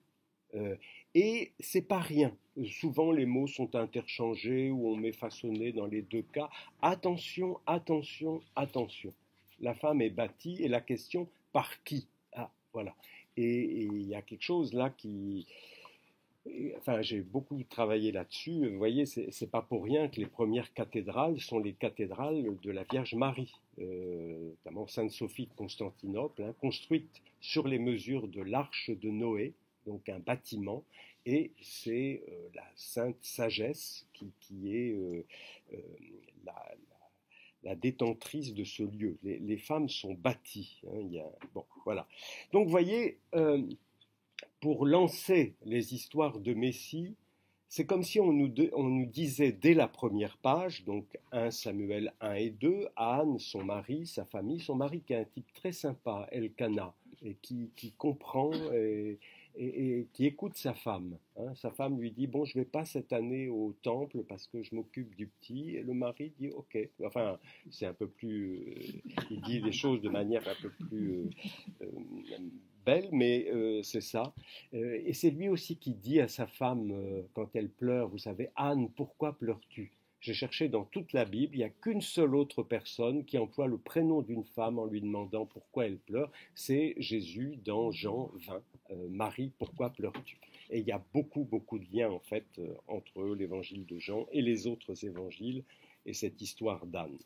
Et c'est pas rien. Souvent les mots sont interchangés ou on met façonné dans les deux cas. Attention, attention, attention. La femme est bâtie et la question par qui? Ah, voilà. Et il y a quelque chose là qui... Enfin, j'ai beaucoup travaillé là-dessus. Vous voyez, c'est pas pour rien que les premières cathédrales sont les cathédrales de la Vierge Marie, notamment Sainte-Sophie de Constantinople, hein, construite sur les mesures de l'arche de Noé, donc un bâtiment, et c'est la Sainte Sagesse qui est la détentrice de ce lieu. Les femmes sont bâties. Hein, bon, voilà. Donc, vous voyez, pour lancer les histoires de Messie, c'est comme si on nous disait dès la première page, donc 1 Samuel 1 et 2, Anne, son mari, sa famille, son mari qui est un type très sympa, Elkana, et qui comprend et qui écoute sa femme. Hein. Sa femme lui dit, bon, je ne vais pas cette année au temple parce que je m'occupe du petit. Et le mari dit, ok. Enfin, c'est un peu plus... il dit les choses de manière un peu plus belle, mais c'est ça. Et c'est lui aussi qui dit à sa femme, quand elle pleure, vous savez, Anne, pourquoi pleures-tu? J'ai cherché dans toute la Bible, il n'y a qu'une seule autre personne qui emploie le prénom d'une femme en lui demandant pourquoi elle pleure, c'est Jésus dans Jean 20. Marie, pourquoi pleures-tu? Et il y a beaucoup, beaucoup de liens en fait entre l'évangile de Jean et les autres évangiles et cette histoire d'Anne.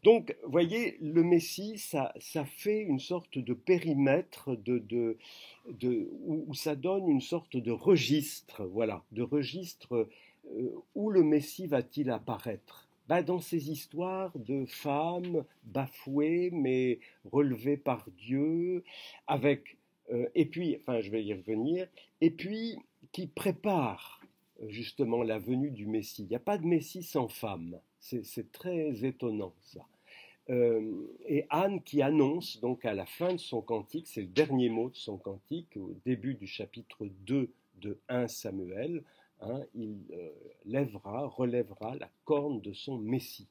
Donc, vous voyez, le Messie, ça fait une sorte de périmètre où ça donne une sorte de registre, voilà, de registre où le Messie va-t-il apparaître? Dans ces histoires de femmes bafouées mais relevées par Dieu, avec, et puis, enfin je vais y revenir, et puis qui préparent justement la venue du Messie. Il n'y a pas de Messie sans femme, c'est très étonnant ça. Et Anne qui annonce donc à la fin de son cantique, c'est le dernier mot de son cantique, au début du chapitre 2 de 1 Samuel, il relèvera la corne de son Messie.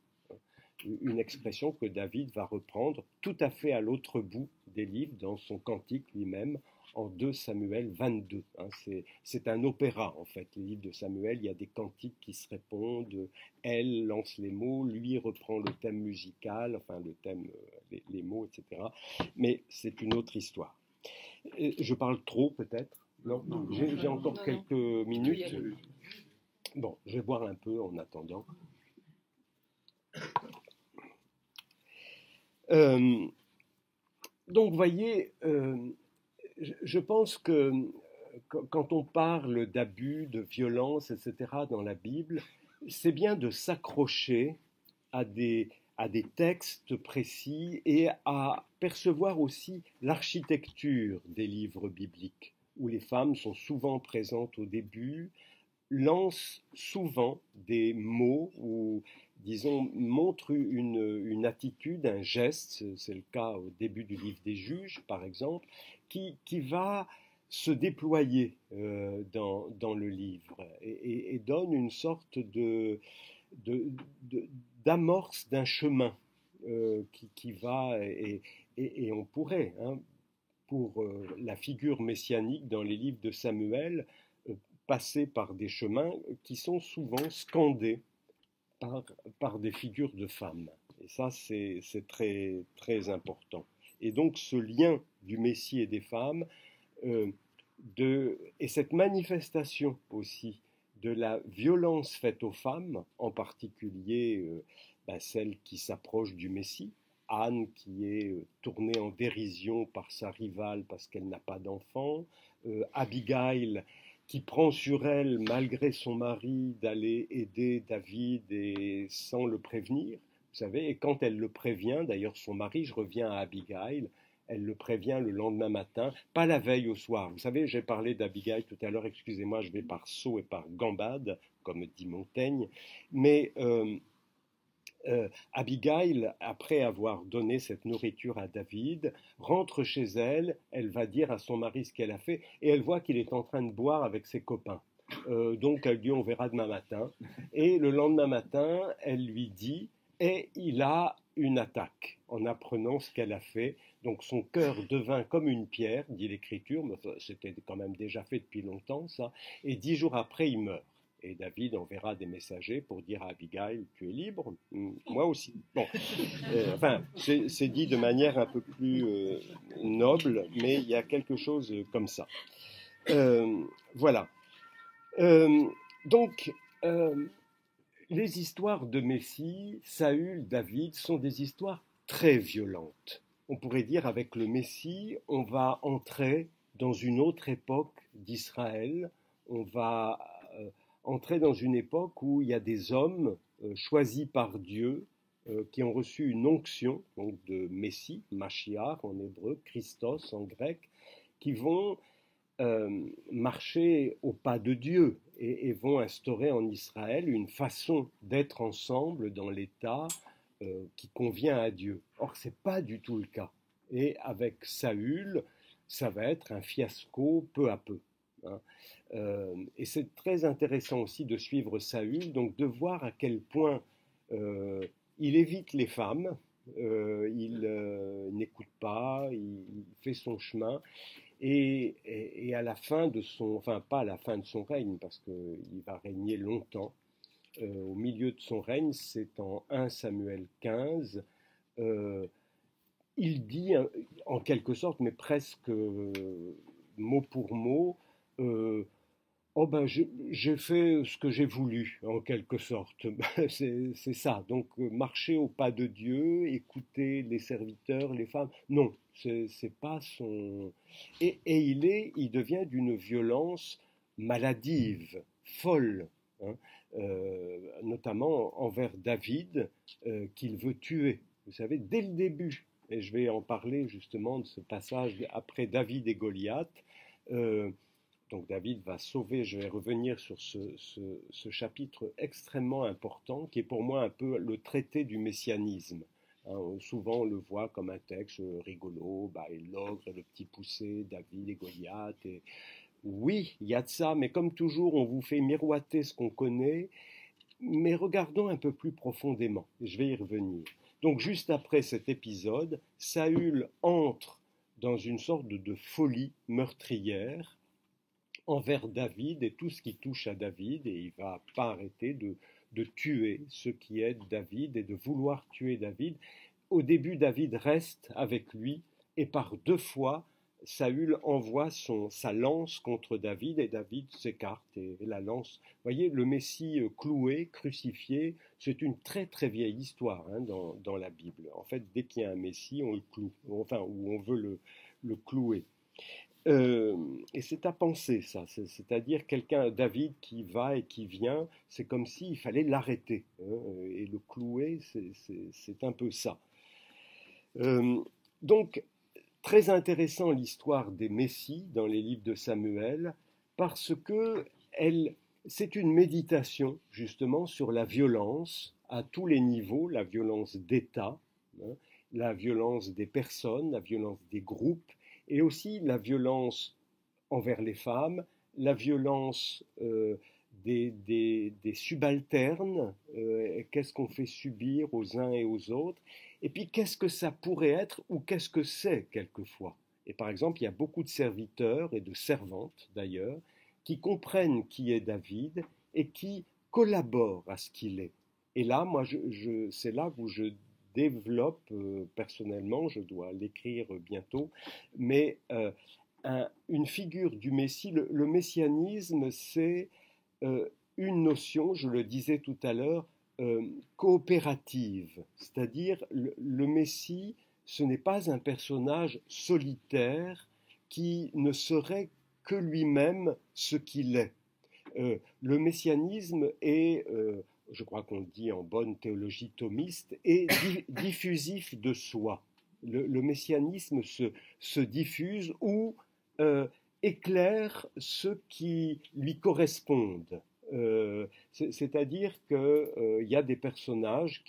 Une expression que David va reprendre tout à fait à l'autre bout des livres, dans son cantique lui-même, en 2 Samuel 22. C'est un opéra, en fait. Les livres de Samuel, il y a des cantiques qui se répondent. Elle lance les mots, lui reprend le thème musical, enfin le thème, les mots, etc. Mais c'est une autre histoire. Je parle trop, peut-être? Non, j'ai encore quelques minutes. Bon, je vais boire un peu en attendant. Donc, vous voyez, je pense que quand on parle d'abus, de violence, etc. dans la Bible, c'est bien de s'accrocher à des textes précis et à percevoir aussi l'architecture des livres bibliques, où les femmes sont souvent présentes au début, lancent souvent des mots ou, disons, montrent une attitude, un geste, c'est le cas au début du livre des Juges, par exemple, qui va se déployer dans le livre et donne une sorte d'amorce d'un chemin qui va, et on pourrait, pour la figure messianique dans les livres de Samuel, passer par des chemins qui sont souvent scandés par des figures de femmes. Et ça, c'est très, très important. Et donc, ce lien du Messie et des femmes, et cette manifestation aussi de la violence faite aux femmes, en particulier celle qui s'approche du Messie, Anne qui est tournée en dérision par sa rivale parce qu'elle n'a pas d'enfant, Abigail qui prend sur elle, malgré son mari, d'aller aider David et sans le prévenir, vous savez, et quand elle le prévient, d'ailleurs son mari, je reviens à Abigail, elle le prévient le lendemain matin, pas la veille au soir. Vous savez, j'ai parlé d'Abigail tout à l'heure, excusez-moi, je vais par saut et par gambade, comme dit Montaigne, mais Abigail, après avoir donné cette nourriture à David, rentre chez elle, elle va dire à son mari ce qu'elle a fait, et elle voit qu'il est en train de boire avec ses copains. Donc elle dit on verra demain matin. Et le lendemain matin, elle lui dit, et il a une attaque en apprenant ce qu'elle a fait. Donc son cœur devint comme une pierre, dit l'Écriture, mais c'était quand même déjà fait depuis longtemps ça, et 10 jours après il meurt. Et David enverra des messagers pour dire à Abigail, tu es libre, moi aussi. Bon, enfin, c'est dit de manière un peu plus noble, mais il y a quelque chose comme ça. Voilà. Donc, les histoires de Messie, Saül, David, sont des histoires très violentes. On pourrait dire avec le Messie, on va entrer dans une autre époque d'Israël, on va entrer dans une époque où il y a des hommes choisis par Dieu qui ont reçu une onction, donc de Messie, Mashiach en hébreu, Christos en grec, qui vont marcher au pas de Dieu et vont instaurer en Israël une façon d'être ensemble dans l'État qui convient à Dieu. Or, ce n'est pas du tout le cas. Et avec Saül, ça va être un fiasco peu à peu. Et c'est très intéressant aussi de suivre Saül, donc de voir à quel point il évite les femmes, il n'écoute pas, il fait son chemin. Et à la fin de son, enfin pas à la fin de son règne, parce qu'il va régner longtemps, au milieu de son règne, c'est en 1 Samuel 15, euh, il dit en quelque sorte, mais presque mot pour mot, euh, oh ben j'ai fait ce que j'ai voulu, en quelque sorte. C'est ça. Donc marcher au pas de Dieu, écouter les serviteurs, les femmes. Non, c'est pas son. Il devient d'une violence maladive, folle, hein, notamment envers David, qu'il veut tuer. Vous savez, dès le début. Et je vais en parler justement de ce passage après David et Goliath. Euh, donc David va sauver, je vais revenir sur ce chapitre extrêmement important qui est pour moi un peu le traité du messianisme. Hein, souvent on le voit comme un texte rigolo, et l'ogre et le petit poussé, David et Goliath. Et... Oui, il y a de ça, mais comme toujours on vous fait miroiter ce qu'on connaît, mais regardons un peu plus profondément, je vais y revenir. Donc juste après cet épisode, Saül entre dans une sorte de folie meurtrière envers David et tout ce qui touche à David, et il ne va pas arrêter de tuer ce qui est David et de vouloir tuer David. Au début, David reste avec lui, et par 2 fois, Saül envoie sa lance contre David, et David s'écarte, et la lance... Vous voyez, le Messie cloué, crucifié, c'est une très très vieille histoire hein, dans la Bible. En fait, dès qu'il y a un Messie, on le cloue, enfin, ou on veut le clouer. Et c'est à penser ça, c'est-à-dire quelqu'un, David, qui va et qui vient, c'est comme s'il fallait l'arrêter, hein, et le clouer, c'est un peu ça. Euh, donc, très intéressant l'histoire des Messies dans les livres de Samuel, parce que c'est une méditation justement sur la violence à tous les niveaux, la violence d'État, hein, la violence des personnes, la violence des groupes, et aussi la violence envers les femmes, la violence des subalternes, qu'est-ce qu'on fait subir aux uns et aux autres, et puis qu'est-ce que ça pourrait être ou qu'est-ce que c'est quelquefois. Et par exemple, il y a beaucoup de serviteurs et de servantes d'ailleurs qui comprennent qui est David et qui collaborent à ce qu'il est. Et là, moi, c'est là où je développe personnellement, je dois l'écrire bientôt, mais une figure du Messie, le messianisme, c'est une notion, je le disais tout à l'heure, coopérative, c'est-à-dire le Messie, ce n'est pas un personnage solitaire qui ne serait que lui-même ce qu'il est. Le messianisme est, je crois qu'on le dit en bonne théologie thomiste, est diffusif de soi. Le messianisme se diffuse ou éclaire ceux qui lui correspondent. C'est-à-dire qu'il y a des personnages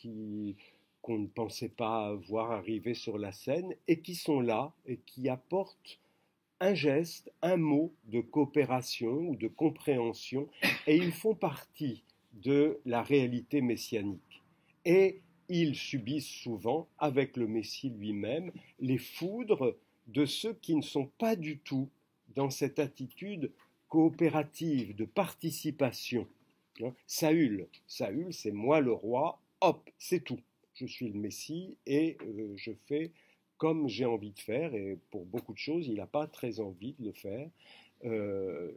qu'on ne pensait pas voir arriver sur la scène et qui sont là et qui apportent un geste, un mot de coopération ou de compréhension, et ils font partie de la réalité messianique. Et ils subissent souvent, avec le Messie lui-même, les foudres de ceux qui ne sont pas du tout dans cette attitude coopérative, de participation. Saül, c'est moi le roi, hop, c'est tout. Je suis le Messie et je fais comme j'ai envie de faire, et pour beaucoup de choses, il n'a pas très envie de le faire.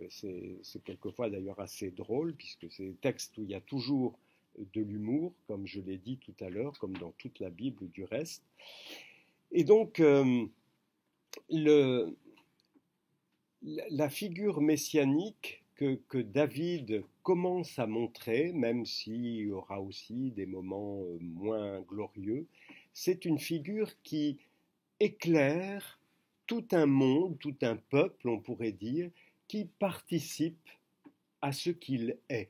C'est quelquefois d'ailleurs assez drôle, puisque c'est des textes où il y a toujours de l'humour, comme je l'ai dit tout à l'heure, comme dans toute la Bible du reste. Et donc, la figure messianique que David commence à montrer, même s'il y aura aussi des moments moins glorieux, c'est une figure qui éclaire tout un monde, tout un peuple, on pourrait dire, qui participe à ce qu'il est.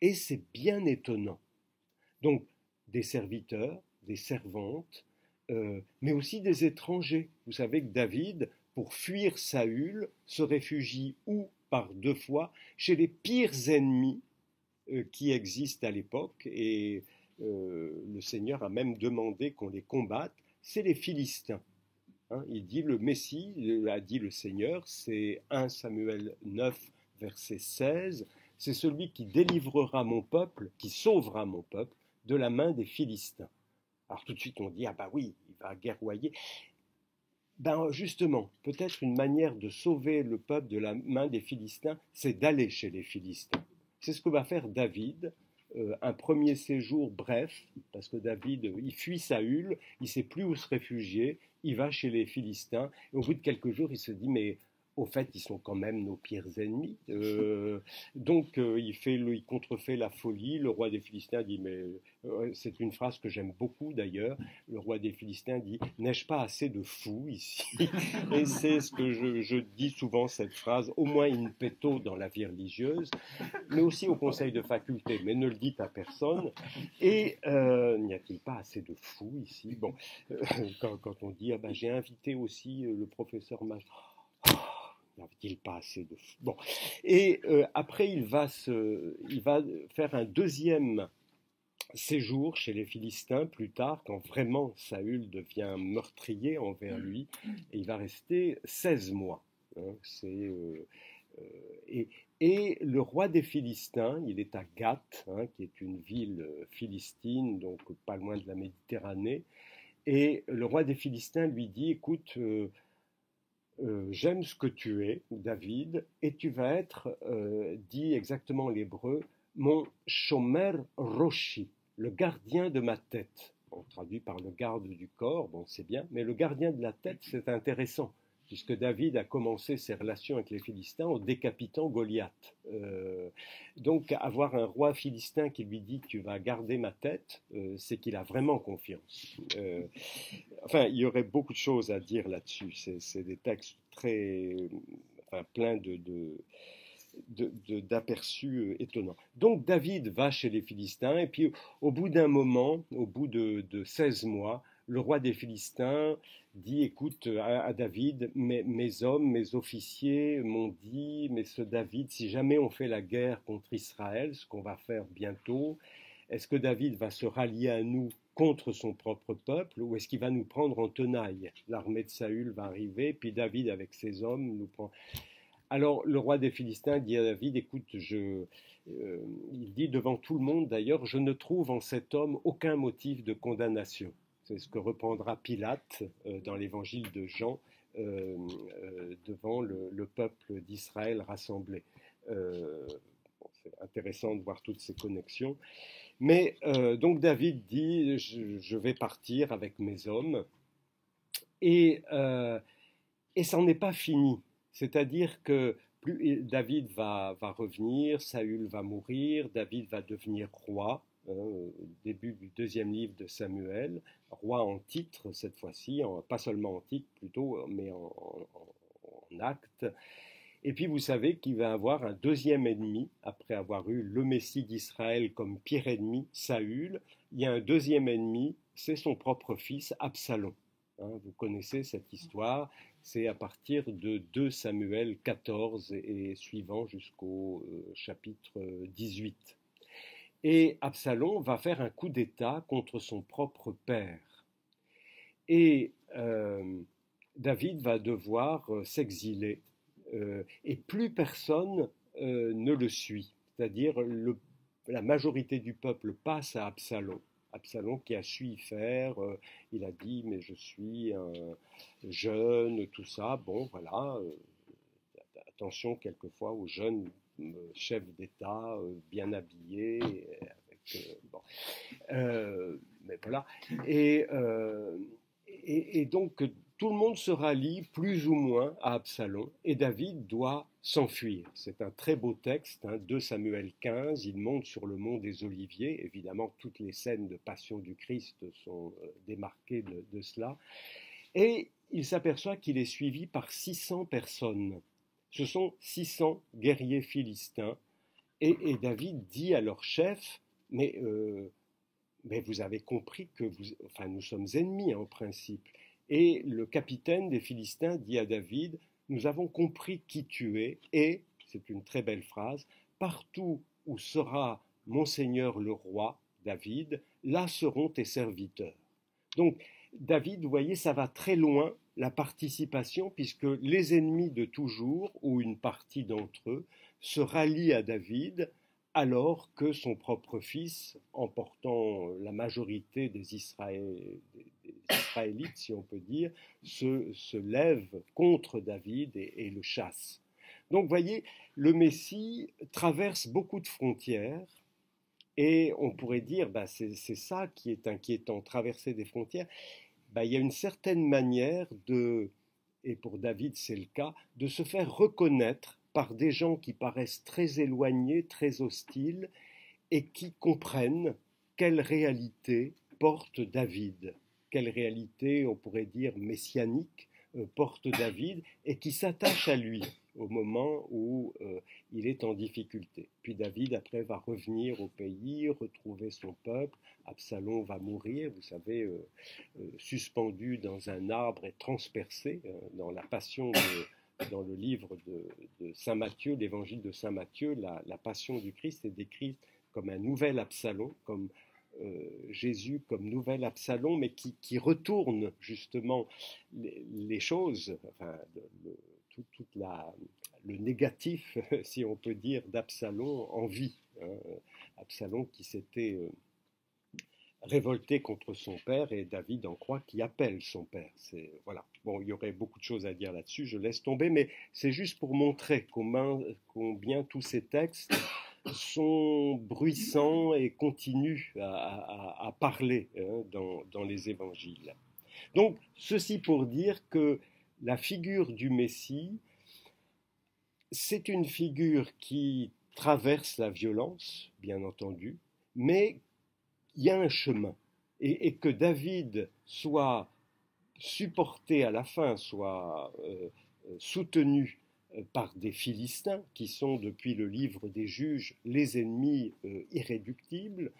Et c'est bien étonnant. Donc, des serviteurs, des servantes, mais aussi des étrangers. Vous savez que David, pour fuir Saül, se réfugie où par 2 fois chez les pires ennemis qui existent à l'époque. Et le Seigneur a même demandé qu'on les combatte, c'est les Philistins. Hein, il dit le Messie, a dit le Seigneur, c'est 1 Samuel 9, verset 16, c'est celui qui délivrera mon peuple, qui sauvera mon peuple de la main des Philistins. Alors tout de suite on dit, ah bah oui, il va guerroyer. Ben justement, peut-être une manière de sauver le peuple de la main des Philistins, c'est d'aller chez les Philistins. C'est ce que va faire David, un premier séjour bref, parce que David, il fuit Saül, il ne sait plus où se réfugier, il va chez les Philistins, et au bout de quelques jours, il se dit, mais au fait, ils sont quand même nos pires ennemis. Donc, il contrefait la folie. Le roi des Philistins dit, mais c'est une phrase que j'aime beaucoup d'ailleurs. Le roi des Philistins dit, n'ai-je pas assez de fous ici? Et c'est ce que je dis souvent, cette phrase, au moins in petto dans la vie religieuse, mais aussi au conseil de faculté, mais ne le dites à personne. Et n'y a-t-il pas assez de fous ici? Bon, quand on dit, ah ben, j'ai invité aussi le professeur Mach. N'avait-il pas assez de fous? Bon. Et après, il va faire un deuxième séjour chez les Philistins plus tard, quand vraiment Saül devient meurtrier envers lui, et il va rester 16 mois. Hein, et le roi des Philistins, il est à Gath, hein, qui est une ville philistine, donc pas loin de la Méditerranée, et le roi des Philistins lui dit, écoute, j'aime ce que tu es, David, et tu vas être, dit exactement l'hébreu, mon shomer roshi, le gardien de ma tête. On traduit par le garde du corps, bon c'est bien, mais le gardien de la tête c'est intéressant, puisque David a commencé ses relations avec les Philistins en décapitant Goliath. Donc avoir un roi philistin qui lui dit tu vas garder ma tête, c'est qu'il a vraiment confiance. Enfin, il y aurait beaucoup de choses à dire là-dessus. C'est des textes pleins d'aperçus étonnants. Donc David va chez les Philistins et puis au bout d'un moment, au bout de 16 mois, le roi des Philistins dit, écoute à David, mes hommes, mes officiers m'ont dit, mais ce David, si jamais on fait la guerre contre Israël, ce qu'on va faire bientôt, est-ce que David va se rallier à nous contre son propre peuple ou est-ce qu'il va nous prendre en tenaille? L'armée de Saül va arriver, puis David avec ses hommes nous prend. Alors le roi des Philistins dit à David, écoute, il dit devant tout le monde d'ailleurs, je ne trouve en cet homme aucun motif de condamnation. C'est ce que reprendra Pilate dans l'évangile de Jean devant le peuple d'Israël rassemblé. C'est intéressant de voir toutes ces connexions. Mais donc David dit, je vais partir avec mes hommes, et ça n'en est pas fini. C'est-à-dire que David va revenir, Saül va mourir, David va devenir roi, début du deuxième livre de Samuel, roi en titre cette fois-ci, pas seulement en titre plutôt, mais en acte. Et puis vous savez qu'il va avoir un deuxième ennemi, après avoir eu le Messie d'Israël comme pire ennemi, Saül, il y a un deuxième ennemi, c'est son propre fils Absalom. Hein, vous connaissez cette histoire, c'est à partir de 2 Samuel 14 et suivant jusqu'au chapitre 18. Et Absalom va faire un coup d'État contre son propre père. Et David va devoir s'exiler. Et plus personne ne le suit. C'est-à-dire la majorité du peuple passe à Absalom. Absalom qui a su y faire, il a dit mais je suis un jeune, tout ça, bon voilà, attention quelquefois aux jeunes chefs d'État bien habillés, bon. Mais voilà, et donc tout le monde se rallie plus ou moins à Absalom et David doit s'enfuir. C'est un très beau texte, 2 Samuel 15, il monte sur le mont des Oliviers, évidemment toutes les scènes de passion du Christ sont démarquées de cela, et il s'aperçoit qu'il est suivi par 600 personnes. Ce sont 600 guerriers philistins, et David dit à leur chef, mais vous avez compris que nous sommes ennemis en principe. Et le capitaine des Philistins dit à David, nous avons compris qui tu es, et, c'est une très belle phrase, partout où sera mon Seigneur le roi, David, là seront tes serviteurs. Donc, David, vous voyez, ça va très loin, la participation, puisque les ennemis de toujours, ou une partie d'entre eux, se rallient à David, alors que son propre fils, emportant la majorité des Israélites, si on peut dire, se lève contre David et le chasse. Donc, vous voyez, le Messie traverse beaucoup de frontières, et on pourrait dire, c'est ça qui est inquiétant, traverser des frontières. Il y a une certaine manière et pour David c'est le cas, de se faire reconnaître par des gens qui paraissent très éloignés, très hostiles, et qui comprennent quelle réalité porte David, quelle réalité, on pourrait dire, messianique porte David, et qui s'attachent à lui au moment où il est en difficulté. Puis David, après, va revenir au pays, retrouver son peuple. Absalom va mourir, vous savez, suspendu dans un arbre et transpercé dans la passion dans le livre de Saint Matthieu, l'évangile de Saint Matthieu, la passion du Christ est décrite comme un nouvel Absalom, comme Jésus comme nouvel Absalom, mais qui retourne justement les choses, enfin, tout le négatif, si on peut dire, d'Absalom en vie. Absalom qui s'était révolté contre son père, et David en croix qui appelle son père. Voilà. Bon, il y aurait beaucoup de choses à dire là-dessus, je laisse tomber, mais c'est juste pour montrer combien tous ces textes sont bruissants et continuent à parler dans les évangiles. Donc, ceci pour dire que la figure du Messie, c'est une figure qui traverse la violence, bien entendu, mais il y a un chemin. Et que David soit supporté à la fin, soit soutenu par des Philistins, qui sont depuis le livre des Juges les ennemis irréductibles,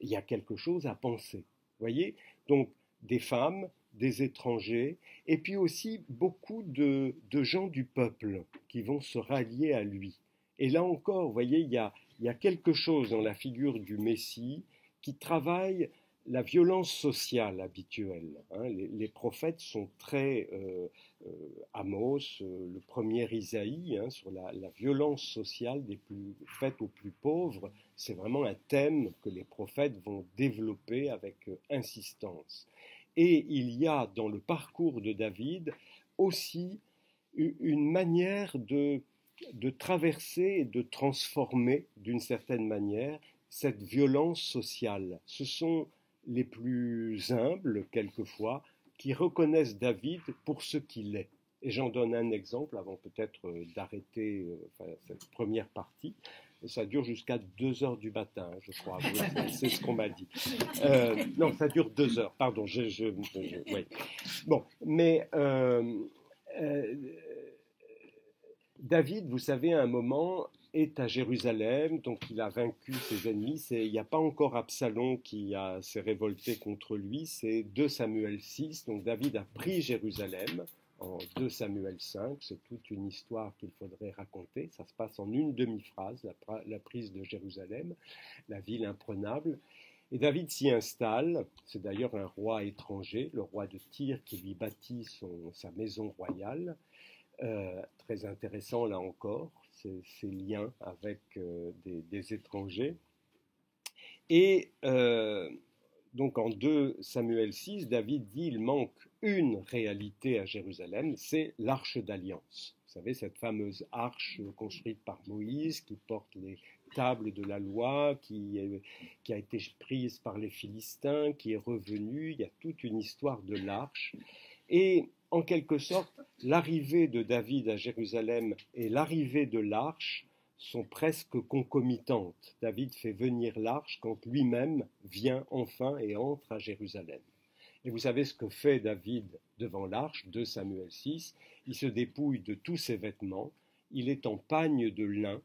il y a quelque chose à penser. Voyez, donc des femmes, des étrangers, et puis aussi beaucoup de gens du peuple qui vont se rallier à lui. Et là encore, vous voyez, il y a quelque chose dans la figure du Messie qui travaille la violence sociale habituelle. Les prophètes sont très Amos, le premier Isaïe, sur la violence sociale faite aux plus pauvres. C'est vraiment un thème que les prophètes vont développer avec insistance. Et il y a dans le parcours de David aussi une manière de traverser et de transformer d'une certaine manière cette violence sociale. Ce sont les plus humbles, quelquefois, qui reconnaissent David pour ce qu'il est. Et j'en donne un exemple avant peut-être d'arrêter cette première partie. Ça dure jusqu'à 2 heures du matin, je crois. C'est ce qu'on m'a dit. Non, ça dure 2 heures, pardon. Oui. Bon, mais David, vous savez, à un moment, est à Jérusalem, donc il a vaincu ses ennemis. Il n'y a pas encore Absalom qui s'est révolté contre lui, c'est 2 Samuel 6. Donc David a pris Jérusalem en 2 Samuel 5. C'est toute une histoire qu'il faudrait raconter. Ça se passe en une demi-phrase, la prise de Jérusalem, la ville imprenable. Et David s'y installe. C'est d'ailleurs un roi étranger, le roi de Tyr, qui lui bâtit sa maison royale. Très intéressant là encore, ces liens avec des étrangers. Et donc en 2 Samuel 6, David dit il manque une réalité à Jérusalem, c'est l'arche d'alliance. Vous savez, cette fameuse arche construite par Moïse qui porte les tables de la loi, qui a été prise par les Philistins, qui est revenue. Il y a toute une histoire de l'arche. Et en quelque sorte, l'arrivée de David à Jérusalem et l'arrivée de l'arche sont presque concomitantes. David fait venir l'arche quand lui-même vient enfin et entre à Jérusalem. Et vous savez ce que fait David devant l'arche, 2 Samuel 6, il se dépouille de tous ses vêtements, il est en pagne de lin,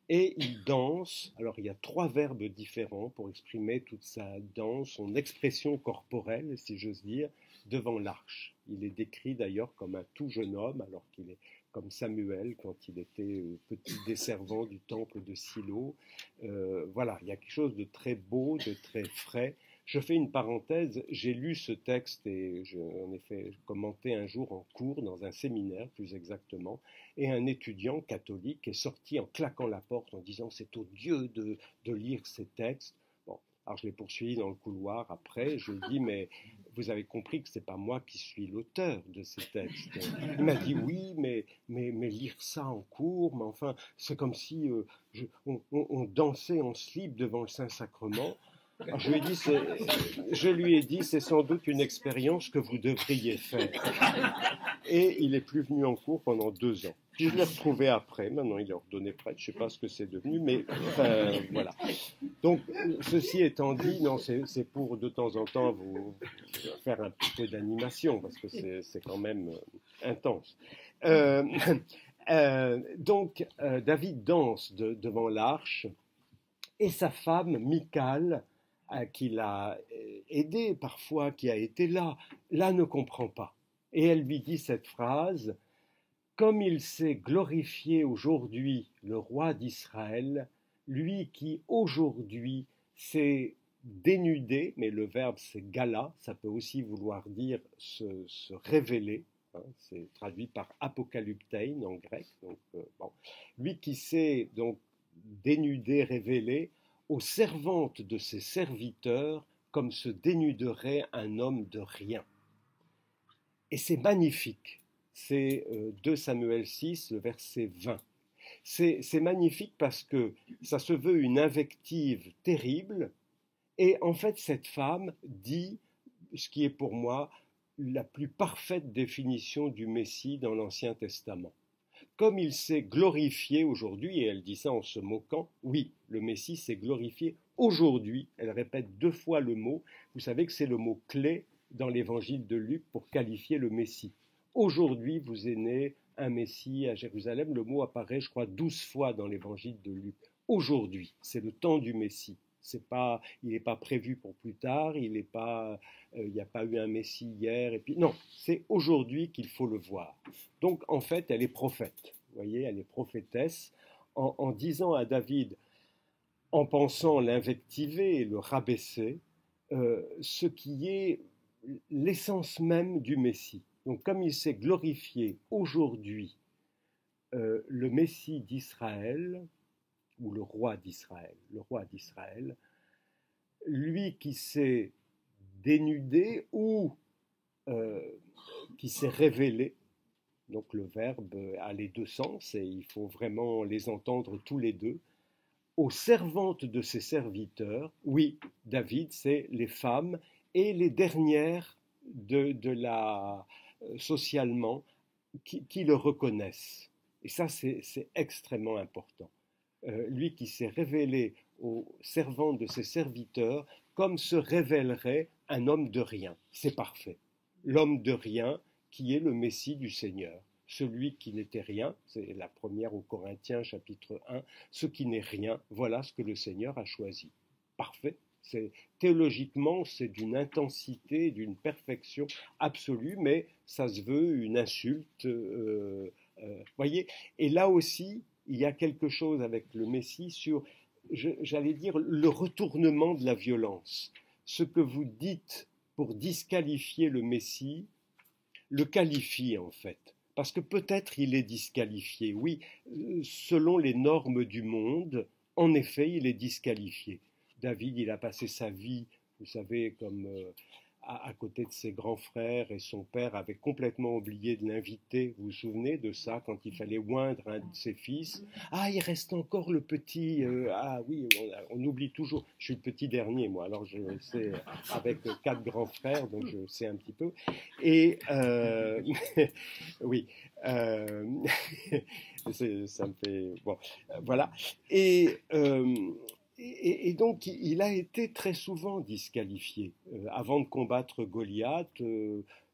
et il danse. Alors il y a 3 verbes différents pour exprimer toute sa danse, son expression corporelle, si j'ose dire, devant l'arche. Il est décrit d'ailleurs comme un tout jeune homme, alors qu'il est comme Samuel quand il était petit desservant du temple de Silo. Voilà, il y a quelque chose de très beau, de très frais Je fais une parenthèse, j'ai lu ce texte et j'en ai fait commenter un jour en cours dans un séminaire plus exactement, et un étudiant catholique est sorti en claquant la porte en disant c'est odieux de lire ces textes. Bon, alors je l'ai poursuivi dans le couloir après, je lui ai dit mais vous avez compris que c'est pas moi qui suis l'auteur de ces textes. Il m'a dit oui mais lire ça en cours, mais enfin c'est comme si on dansait en slip devant le Saint-Sacrement. Alors, je lui ai dit, c'est sans doute une expérience que vous devriez faire. Et il n'est plus venu en cours pendant 2 ans. Puis je l'ai retrouvé après, maintenant il est ordonné prêtre, je ne sais pas ce que c'est devenu, mais enfin, voilà. Donc, ceci étant dit, non, c'est pour de temps en temps vous faire un petit peu d'animation, parce que c'est quand même intense. Donc, David danse devant l'arche, et sa femme, Michal, qui l'a aidé parfois, qui a été là ne comprend pas. Et elle lui dit cette phrase, « Comme il s'est glorifié aujourd'hui le roi d'Israël, lui qui aujourd'hui s'est dénudé, mais le verbe c'est gala, ça peut aussi vouloir dire se révéler, hein, c'est traduit par apocalyptein en grec, donc, bon. Lui qui s'est donc dénudé, révélé, aux servantes de ses serviteurs comme se dénuderait un homme de rien. » Et c'est magnifique. C'est 2 Samuel 6, le verset 20. C'est magnifique parce que ça se veut une invective terrible. Et en fait, cette femme dit ce qui est pour moi la plus parfaite définition du Messie dans l'Ancien Testament. Comme il s'est glorifié aujourd'hui, et elle dit ça en se moquant, oui, le Messie s'est glorifié aujourd'hui, elle répète 2 fois le mot, vous savez que c'est le mot clé dans l'évangile de Luc pour qualifier le Messie. Aujourd'hui, vous est né un Messie à Jérusalem, le mot apparaît, je crois, 12 fois dans l'évangile de Luc. Aujourd'hui, c'est le temps du Messie. Il n'est pas prévu pour plus tard, il n'y a pas eu un Messie hier, et puis non, c'est aujourd'hui qu'il faut le voir. Donc en fait, elle est prophète, vous voyez, elle est prophétesse, en disant à David, en pensant l'invectiver et le rabaisser, ce qui est l'essence même du Messie. Donc comme il s'est glorifié aujourd'hui le Messie d'Israël, ou le roi d'Israël, lui qui s'est dénudé ou qui s'est révélé, donc le verbe a les 2 sens et il faut vraiment les entendre tous les 2, aux servantes de ses serviteurs, oui, David, c'est les femmes et les dernières socialement qui le reconnaissent. Et ça, c'est extrêmement important. Lui qui s'est révélé aux servantes de ses serviteurs comme se révélerait un homme de rien. C'est parfait. L'homme de rien qui est le Messie du Seigneur. Celui qui n'était rien, c'est la première aux Corinthiens chapitre 1, ce qui n'est rien, voilà ce que le Seigneur a choisi. Parfait. Théologiquement, c'est d'une intensité, d'une perfection absolue, mais ça se veut une insulte. Voyez. Et là aussi, il y a quelque chose avec le Messie sur, j'allais dire, le retournement de la violence. Ce que vous dites pour disqualifier le Messie, le qualifie en fait. Parce que peut-être il est disqualifié. Oui, selon les normes du monde, en effet, il est disqualifié. David, il a passé sa vie, vous savez, comme à côté de ses grands frères, et son père avait complètement oublié de l'inviter. Vous vous souvenez de ça, quand il fallait oindre un de ses fils? Ah, il reste encore le petit... ah oui, on oublie toujours. Je suis le petit dernier, moi, alors je sais, avec 4 grands frères, donc je sais un petit peu. Et oui, ça me fait... Bon, voilà. Et donc, il a été très souvent disqualifié. Avant de combattre Goliath,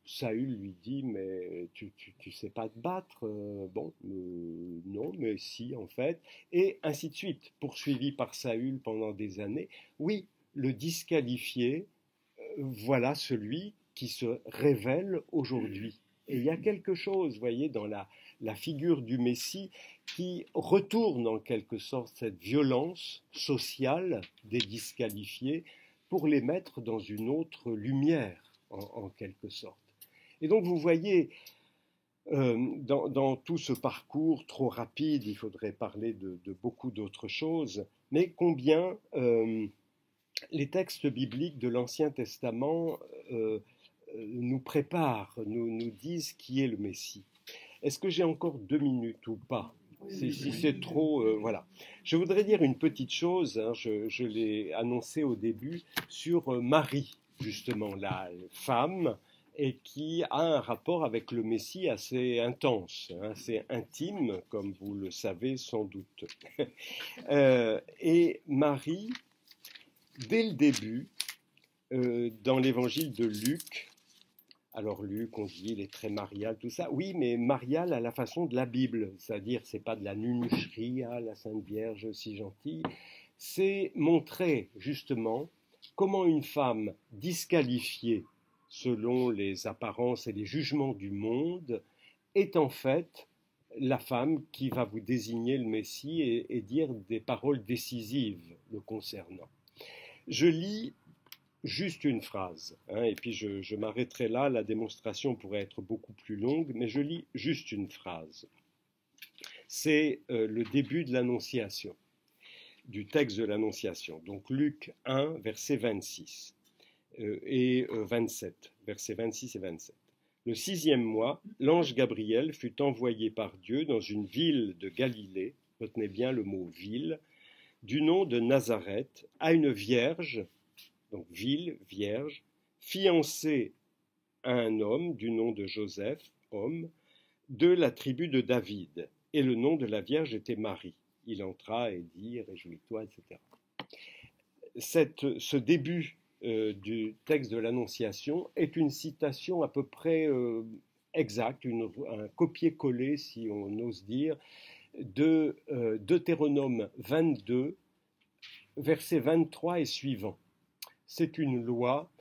Saül lui dit, mais tu sais pas te battre. Bon, non, mais si, en fait. Et ainsi de suite, poursuivi par Saül pendant des années. Oui, le disqualifié, voilà celui qui se révèle aujourd'hui. Et il y a quelque chose, vous voyez, dans la figure du Messie qui retourne en quelque sorte cette violence sociale des disqualifiés pour les mettre dans une autre lumière, en quelque sorte. Et donc vous voyez, dans tout ce parcours trop rapide, il faudrait parler de beaucoup d'autres choses, mais combien les textes bibliques de l'Ancien Testament nous préparent, nous disent qui est le Messie. Est-ce que j'ai encore 2 minutes ou pas ? Si c'est trop, voilà. Je voudrais dire une petite chose, hein, je l'ai annoncé au début, sur Marie, justement, la femme, et qui a un rapport avec le Messie assez intense, hein, assez intime, comme vous le savez sans doute. Et Marie, dès le début, dans l'évangile de Luc, alors Luc, on dit, il est très marial, tout ça. Oui, mais marial à la façon de la Bible, c'est-à-dire c'est pas de la nunucherie, ah, la Sainte Vierge si gentille. C'est montrer justement comment une femme disqualifiée selon les apparences et les jugements du monde est en fait la femme qui va vous désigner le Messie et dire des paroles décisives le concernant. Je lis juste une phrase, hein, et puis je m'arrêterai là, la démonstration pourrait être beaucoup plus longue, mais je lis juste une phrase. C'est le début de l'Annonciation, du texte de l'Annonciation, donc Luc 1, verset 26 et 27, versets 26 et 27. Le 6e mois, l'ange Gabriel fut envoyé par Dieu dans une ville de Galilée, retenez bien le mot ville, du nom de Nazareth, à une vierge, donc ville, vierge, fiancée à un homme du nom de Joseph, homme, de la tribu de David. Et le nom de la vierge était Marie. Il entra et dit, réjouis-toi, etc. Ce début du texte de l'Annonciation est une citation à peu près exacte, un copier-coller, si on ose dire, de Deutéronome 22, versets 23 et suivants. C'est une loi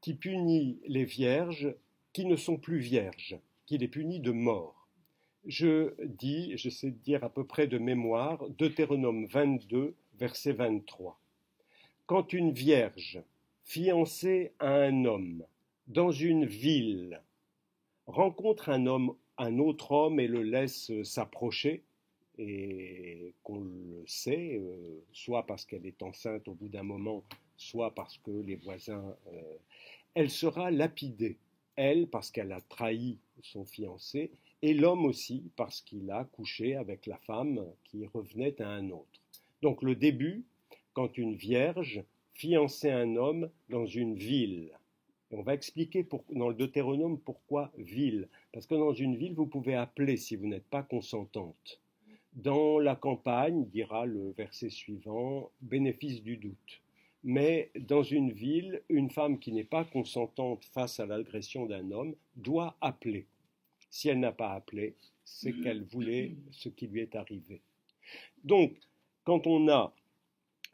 qui punit les vierges qui ne sont plus vierges, qui les punit de mort. Je sais dire à peu près de mémoire, Deutéronome 22, verset 23. Quand une vierge fiancée à un homme dans une ville rencontre un autre homme et le laisse s'approcher, et qu'on le sait, soit parce qu'elle est enceinte au bout d'un moment, soit parce que les voisins... elle sera lapidée, elle parce qu'elle a trahi son fiancé, et l'homme aussi parce qu'il a couché avec la femme qui revenait à un autre. Donc le début, quand une vierge fiancée à un homme dans une ville. Et on va expliquer dans le Deutéronome pourquoi ville. Parce que dans une ville, vous pouvez appeler si vous n'êtes pas consentante. Dans la campagne, dira le verset suivant, bénéfice du doute. Mais dans une ville, une femme qui n'est pas consentante face à l'agression d'un homme doit appeler. Si elle n'a pas appelé, c'est qu'elle voulait ce qui lui est arrivé. Donc, quand on a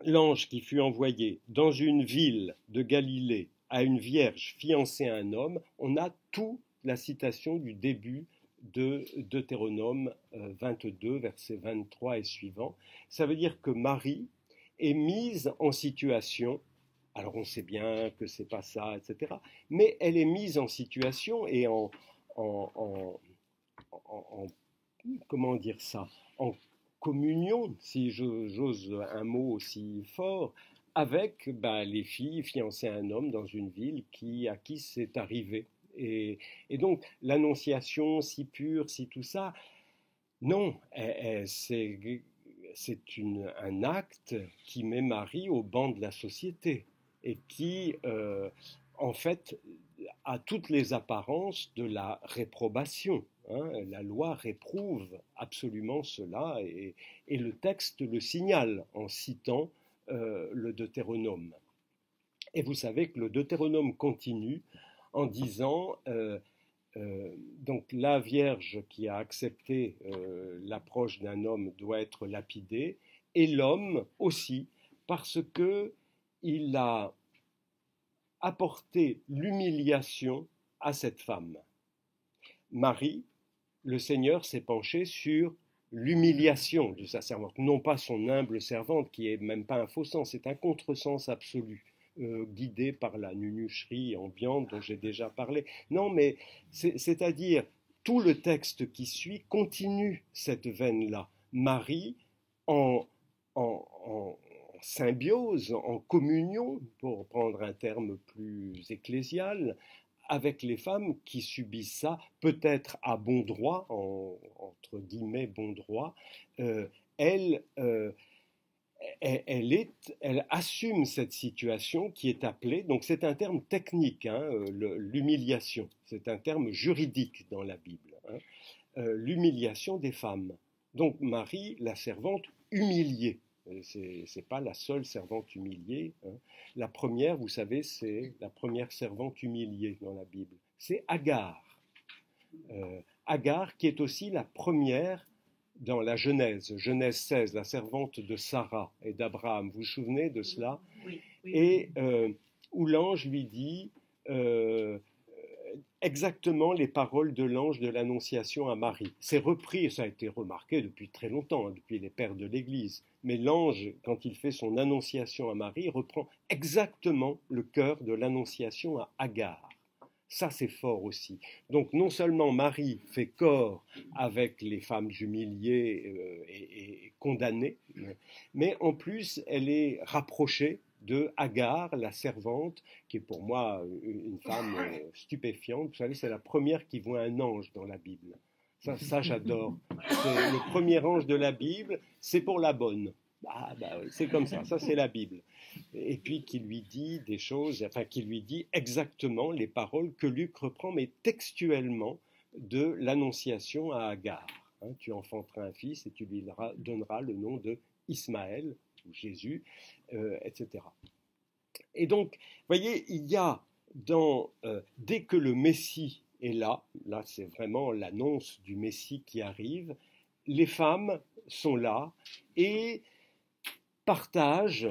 l'ange qui fut envoyé dans une ville de Galilée à une vierge fiancée à un homme, on a toute la citation du début de Deutéronome 22, versets 23 et suivants. Ça veut dire que Marie est mise en situation, alors on sait bien que c'est pas ça, etc., mais elle est mise en situation et comment dire ça, en communion, si j'ose un mot aussi fort, avec les filles fiancées à un homme dans une ville à qui c'est arrivé. Et donc, l'annonciation, si pure, si tout ça, non, c'est un acte qui met Marie au banc de la société et qui, en fait, a toutes les apparences de la réprobation. Hein, la loi réprouve absolument cela et le texte le signale en citant le Deutéronome. Et vous savez que le Deutéronome continue en disant donc la Vierge qui a accepté l'approche d'un homme doit être lapidée et l'homme aussi parce qu'il a apporté l'humiliation à cette femme. Marie, le Seigneur s'est penché sur l'humiliation de sa servante, non pas son humble servante, qui est même pas un faux sens, c'est un contresens absolu. guidé par la nunucherie ambiante dont j'ai déjà parlé. Non, mais c'est-à-dire, tout le texte qui suit continue cette veine-là. Marie, en, en symbiose, en communion, pour prendre un terme plus ecclésial, avec les femmes qui subissent ça, peut-être à bon droit, entre guillemets bon droit, elle, elle assume cette situation qui est appelée, donc c'est un terme technique, hein, l'humiliation, c'est un terme juridique dans la Bible, hein, l'humiliation des femmes. Donc Marie, la servante humiliée, c'est pas la seule servante humiliée, hein. La première, vous savez, c'est la première servante humiliée dans la Bible, c'est Agar. Agar qui est aussi la première dans la Genèse 16, la servante de Sarah et d'Abraham. Vous vous souvenez de cela? Oui. Et où l'ange lui dit exactement les paroles de l'ange de l'Annonciation à Marie. C'est repris, ça a été remarqué depuis très longtemps, hein, depuis les pères de l'Église. Mais l'ange, quand il fait son annonciation à Marie, reprend exactement le cœur de l'annonciation à Agar. Ça, c'est fort aussi. Donc, non seulement Marie fait corps avec les femmes humiliées et condamnées, mais en plus, elle est rapprochée de Agar, la servante, qui est pour moi une femme stupéfiante. Vous savez, c'est la première qui voit un ange dans la Bible. Ça j'adore. C'est le premier ange de la Bible, c'est pour la bonne. Ah, bah, c'est comme ça c'est la Bible. Et puis qui lui dit des choses, enfin qui lui dit exactement les paroles que Luc reprend, mais textuellement, de l'Annonciation à Agar. Hein, tu enfanteras un fils et tu lui donneras le nom de Ismaël, ou Jésus, etc. Et donc, vous voyez, il y a dès que le Messie est là c'est vraiment l'annonce du Messie qui arrive, les femmes sont là et partagent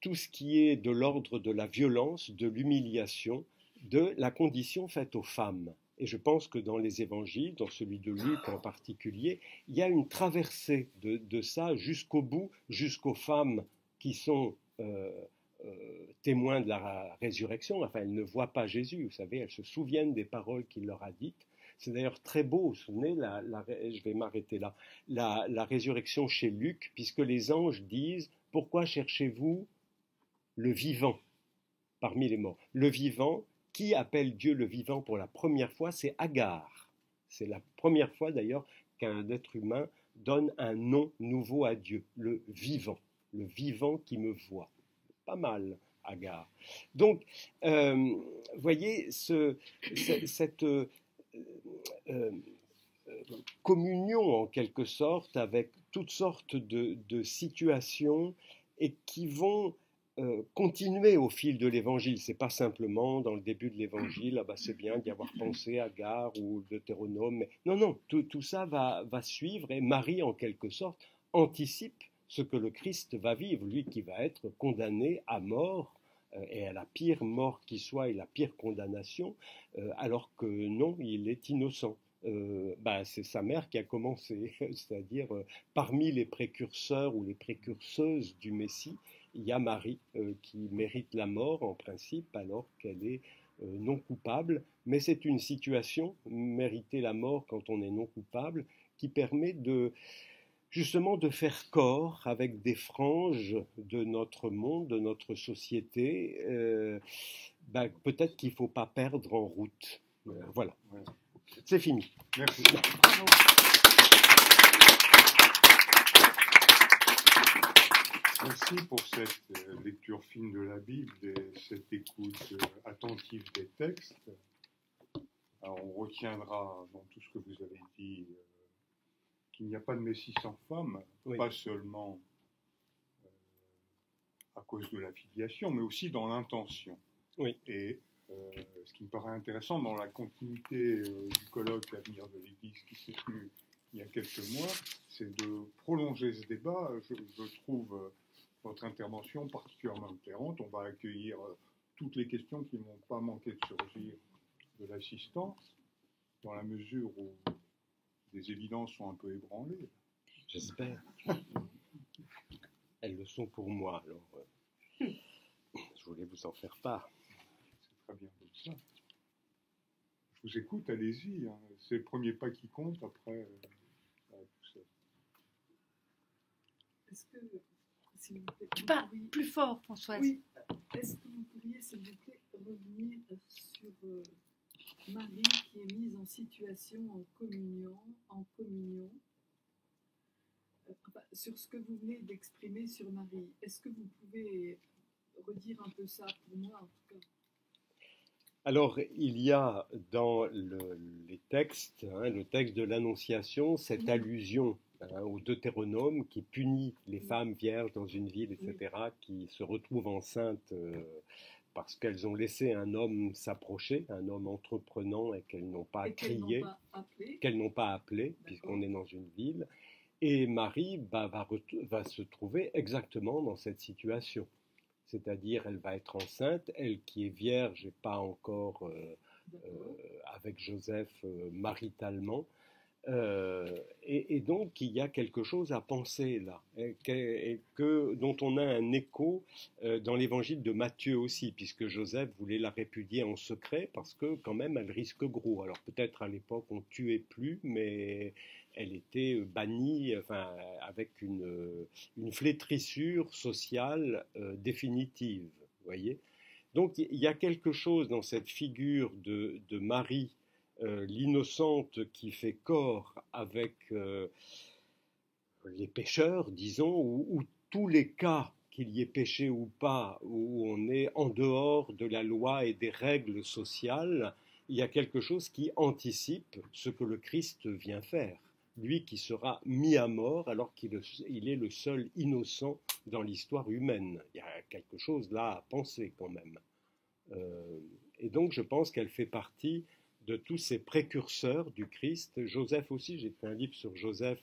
tout ce qui est de l'ordre de la violence, de l'humiliation, de la condition faite aux femmes. Et je pense que dans les évangiles, dans celui de Luc en particulier, il y a une traversée de ça jusqu'au bout, jusqu'aux femmes qui sont témoins de la résurrection. Enfin, elles ne voient pas Jésus, vous savez, elles se souviennent des paroles qu'il leur a dites. C'est d'ailleurs très beau, vous vous souvenez, je vais m'arrêter là, la résurrection chez Luc, puisque les anges disent « Pourquoi cherchez-vous le vivant parmi les morts ?» Le vivant, qui appelle Dieu le vivant pour la première fois, c'est Agar. C'est la première fois d'ailleurs qu'un être humain donne un nom nouveau à Dieu, le vivant qui me voit. Pas mal, Agar. Donc, voyez, cette communion en quelque sorte avec toutes sortes de situations et qui vont continuer au fil de l'évangile. C'est pas simplement dans le début de l'évangile, c'est bien d'y avoir pensé à Agar ou Deutéronome. Mais non, tout ça va suivre et Marie en quelque sorte anticipe ce que le Christ va vivre, lui qui va être condamné à mort et à la pire mort qui soit et la pire condamnation, alors que non, il est innocent. C'est sa mère qui a commencé, c'est-à-dire parmi les précurseurs ou les précurseuses du Messie, il y a Marie qui mérite la mort en principe alors qu'elle est non coupable, mais c'est une situation, mériter la mort quand on est non coupable, qui permet justement de faire corps avec des franges de notre monde, de notre société, peut-être qu'il ne faut pas perdre en route. Voilà. C'est fini. Merci. Merci pour cette lecture fine de la Bible et cette écoute attentive des textes. Alors, on retiendra dans tout ce que vous avez dit qu'il n'y a pas de Messie sans femme, oui. Pas seulement à cause de la filiation, mais aussi dans l'intention. Oui. Et ce qui me paraît intéressant dans la continuité du colloque L'avenir de l'Église qui s'est tenu il y a quelques mois, c'est de prolonger ce débat. Je trouve votre intervention particulièrement éclairante. On va accueillir toutes les questions qui n'ont pas manqué de surgir de l'assistance, dans la mesure où les évidences sont un peu ébranlées. J'espère. Elles le sont pour moi, alors je voulais vous vous en faire part. C'est très bien comme ça. Je vous écoute, allez-y. Hein. C'est le premier pas qui compte, après tout ça. Est-ce que, s'il vous plaît, Tu parles plus fort, Françoise. Oui. Est-ce que vous pourriez, s'il vous plaît, revenir sur Marie qui est mise en situation en communion, enfin, sur ce que vous venez d'exprimer sur Marie. Est-ce que vous pouvez redire un peu ça pour moi, en tout cas? Alors, il y a dans les textes, le texte de l'Annonciation, cette allusion au Deutéronome qui punit les femmes vierges dans une ville, etc., qui se retrouvent enceintes parce qu'elles ont laissé un homme s'approcher, un homme entreprenant, et qu'elles n'ont pas crié, qu'elles n'ont pas appelé, puisqu'on est dans une ville. Et Marie va se trouver exactement dans cette situation. C'est-à-dire, elle va être enceinte, elle qui est vierge et pas encore avec Joseph maritalement. Et donc, il y a quelque chose à penser là, dont on a un écho dans l'évangile de Matthieu aussi, puisque Joseph voulait la répudier en secret, parce que quand même, elle risque gros. Alors peut-être à l'époque, on ne tuait plus, mais elle était bannie, enfin, avec une flétrissure sociale définitive, vous voyez. Donc il y a quelque chose dans cette figure de Marie, l'innocente qui fait corps avec les pécheurs, disons, ou tous les cas, qu'il y ait péché ou pas, où on est en dehors de la loi et des règles sociales, il y a quelque chose qui anticipe ce que le Christ vient faire. Lui qui sera mis à mort alors qu'il est le seul innocent dans l'histoire humaine. Il y a quelque chose là à penser quand même. Et donc je pense qu'elle fait partie de tous ces précurseurs du Christ. Joseph aussi, j'ai fait un livre sur Joseph,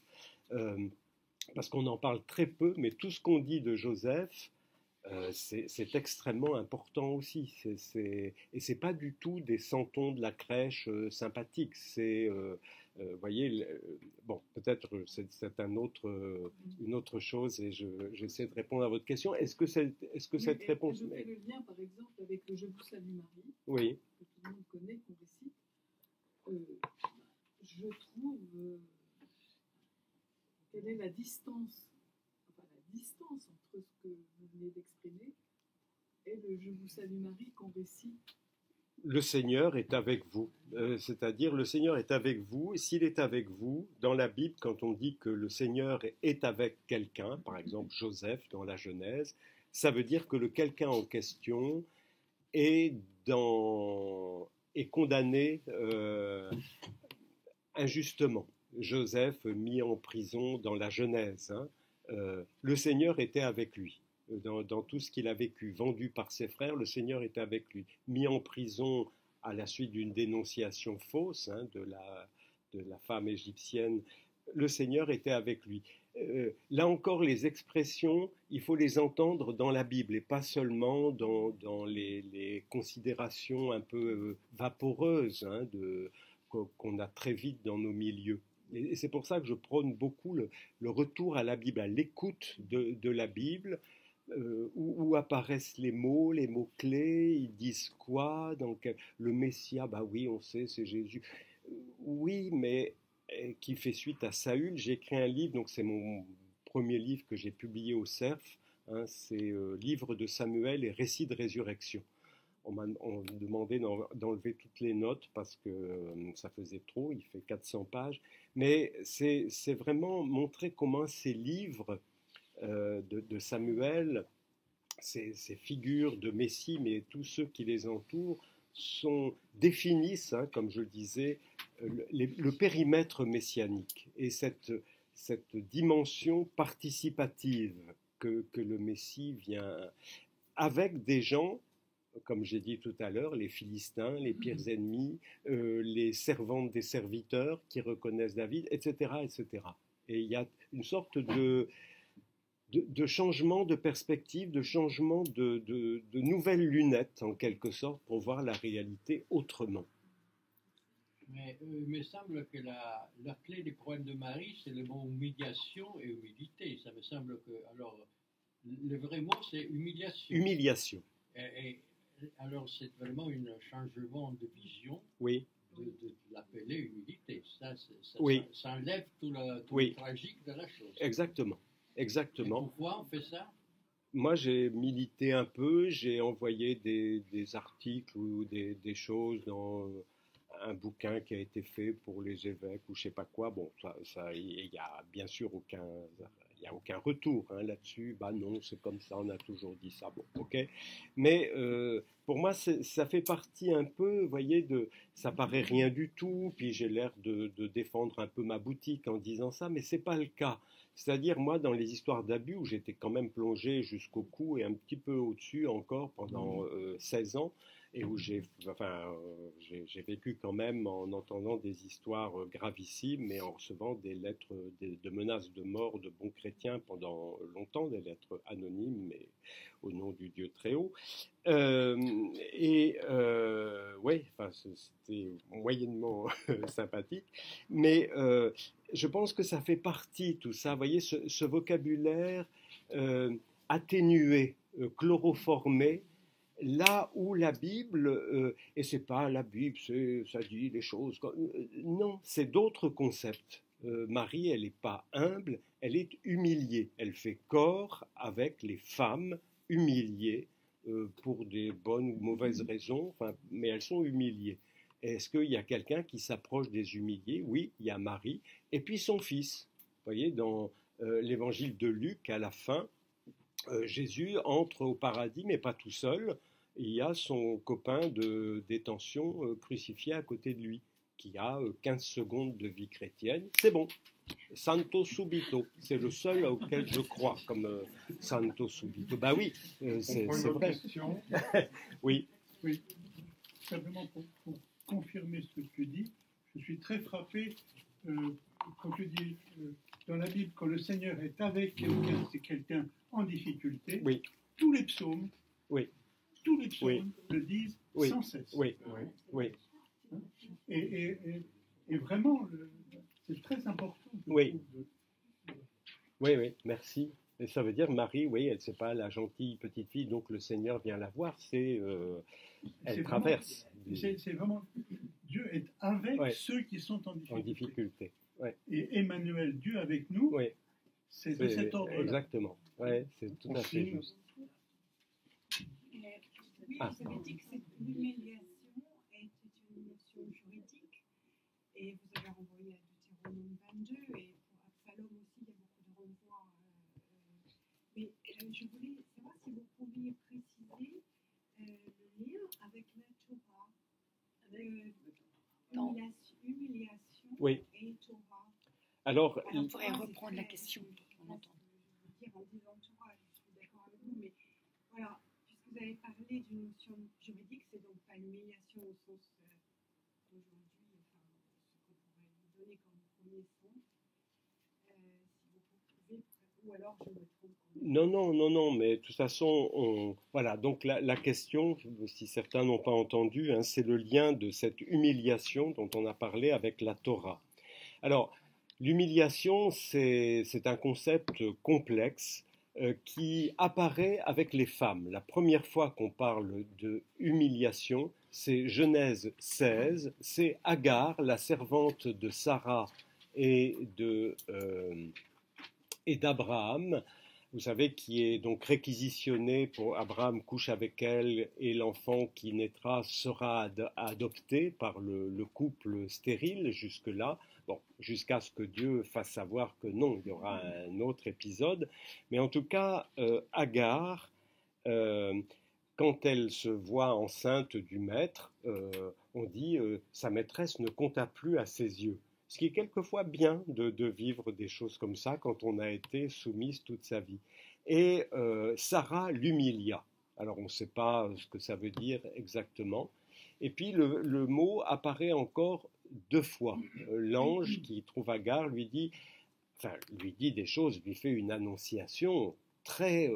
parce qu'on en parle très peu, mais tout ce qu'on dit de Joseph, c'est extrêmement important aussi. Et c'est pas du tout des santons de la crèche sympathiques. C'est, vous voyez, bon, peut-être c'est une autre chose, et j'essaie de répondre à votre question. Est-ce que cette réponse... Je fais le lien, par exemple, avec le Je vous salue Marie, oui, que tout le monde connaît, qu'on récite. Je trouve quelle est la distance entre ce que vous venez d'exprimer et le Je vous salue Marie qu'on récite. Le Seigneur est avec vous, c'est-à-dire le Seigneur est avec vous, et s'il est avec vous, dans la Bible, quand on dit que le Seigneur est avec quelqu'un, par exemple Joseph dans la Genèse, ça veut dire que le quelqu'un en question est condamné injustement. Joseph mis en prison dans la Genèse, le Seigneur était avec lui. Dans tout ce qu'il a vécu, vendu par ses frères, le Seigneur était avec lui. Mis en prison à la suite d'une dénonciation fausse de la femme égyptienne, le Seigneur était avec lui. Là encore, les expressions, il faut les entendre dans la Bible et pas seulement dans les considérations un peu vaporeuses qu'on a très vite dans nos milieux. Et c'est pour ça que je prône beaucoup le retour à la Bible, à l'écoute de la Bible, où apparaissent les mots-clés, ils disent quoi, donc le Messia, bah oui, on sait, c'est Jésus. Oui, mais qui fait suite à Saül. J'ai écrit un livre, donc c'est mon premier livre que j'ai publié au CERF, c'est Livre de Samuel et Récit de résurrection. On m'a demandé d'enlever toutes les notes parce que ça faisait trop, il fait 400 pages, mais c'est vraiment montrer comment ces livres de Samuel, ces figures de Messie, mais tous ceux qui les entourent, définissent, comme je le disais, le périmètre messianique et cette dimension participative que le Messie vient avec des gens, comme j'ai dit tout à l'heure, les Philistins, les pires ennemis, les servantes des serviteurs qui reconnaissent David, etc., etc. Et il y a une sorte de changement de perspective, de changement de nouvelles lunettes, en quelque sorte, pour voir la réalité autrement. Mais il me semble que la clé des problèmes de Marie, c'est le mot humiliation et humilité. Ça me semble que, alors, le vrai mot, c'est humiliation. Humiliation, Alors, c'est vraiment un changement de vision Oui, de l'appeler humilité. Oui. Ça enlève tout Oui. le tragique de la chose. exactement. Et Exactement. pourquoi on fait ça? Moi, j'ai milité un peu, j'ai envoyé des articles ou des choses dans un bouquin qui a été fait pour les évêques ou je sais pas quoi. Bon, il y a bien sûr il y a aucun retour hein, là-dessus. Bah non, c'est comme ça, on a toujours dit ça. Bon, ok. Mais pour moi, ça fait partie un peu, vous voyez, ça paraît rien du tout. Puis j'ai l'air de défendre un peu ma boutique en disant ça, mais c'est pas le cas. C'est-à-dire, moi, dans les histoires d'abus, où j'étais quand même plongé jusqu'au cou et un petit peu au-dessus encore pendant 16 ans, et où j'ai vécu quand même en entendant des histoires gravissimes et en recevant des lettres de menaces de mort de bons chrétiens pendant longtemps, des lettres anonymes, mais au nom du Dieu très haut. Ouais, enfin, c'était moyennement sympathique, mais je pense que ça fait partie, tout ça, vous voyez, ce vocabulaire atténué, chloroformé, là où la Bible, et c'est pas la Bible, ça dit les choses, non, c'est d'autres concepts. Marie, elle n'est pas humble, elle est humiliée, elle fait corps avec les femmes humiliées pour des bonnes ou mauvaises raisons, enfin, mais elles sont humiliées. Est-ce qu'il y a quelqu'un qui s'approche des humiliés? Oui, il y a Marie, et puis son fils. Vous voyez, dans l'évangile de Luc, à la fin, Jésus entre au paradis, mais pas tout seul. Il y a son copain de détention crucifié à côté de lui, qui a 15 secondes de vie chrétienne. C'est bon. Santo subito, c'est le seul auquel je crois, comme Santo subito. Bah oui, c'est vrai. Question. Oui. Oui, simplement pour confirmer ce que tu dis, je suis très frappé quand tu dis dans la Bible que le Seigneur est avec quelqu'un, c'est quelqu'un en difficulté. Oui. Tous les psaumes, Oui. tous les psaumes Oui. le disent Oui. sans cesse. Oui. Oui. Et vraiment, c'est très important. Oui. Oui, oui, merci. Et ça veut dire Marie, oui, elle c'est pas la gentille petite fille, donc le Seigneur vient la voir, elle traverse. C'est vraiment, Dieu est avec Ouais. ceux qui sont en difficulté. En difficulté. Ouais. Et Emmanuel, Dieu avec nous, Oui. c'est de cet ordre-là. Exactement. Ouais, c'est tout à fait juste. Oui, Ah. vous avez dit que l'humiliation est une notion juridique, et vous avez renvoyé à Deutéronome 22, et pour Absalom aussi, il y a beaucoup de renvois. Mais je voulais savoir si vous pouviez préciser le lien avec la Torah, humiliation Oui. et Torah. Alors, On pourrait reprendre la question. En disant Torah, je suis d'accord avec vous, mais voilà, puisque vous avez parlé d'une notion juridique, c'est donc pas l'humiliation au sens d'aujourd'hui, enfin, ce qu'on pourrait vous donner comme premier sens. Si vous pouvez, ou alors je me trompe. non, mais de toute façon, voilà, donc la question, si certains n'ont pas entendu, hein, c'est le lien de cette humiliation dont on a parlé avec la Torah. Alors, l'humiliation, c'est un concept complexe qui apparaît avec les femmes. La première fois qu'on parle de humiliation, c'est Genèse 16, c'est Agar, la servante de Sarah et d'Abraham, vous savez, qui est donc réquisitionnée pour Abraham couche avec elle et l'enfant qui naîtra sera adopté par le couple stérile jusque-là. Bon, jusqu'à ce que Dieu fasse savoir que non, il y aura un autre épisode. Mais en tout cas, Agar, quand elle se voit enceinte du maître, on dit sa maîtresse ne compta plus à ses yeux. Ce qui est quelquefois bien de vivre des choses comme ça quand on a été soumise toute sa vie. Et Sarah l'humilia. Alors on ne sait pas ce que ça veut dire exactement. Et puis le mot apparaît encore 2 fois. L'ange qui trouve Agar lui dit des choses, lui fait une annonciation très,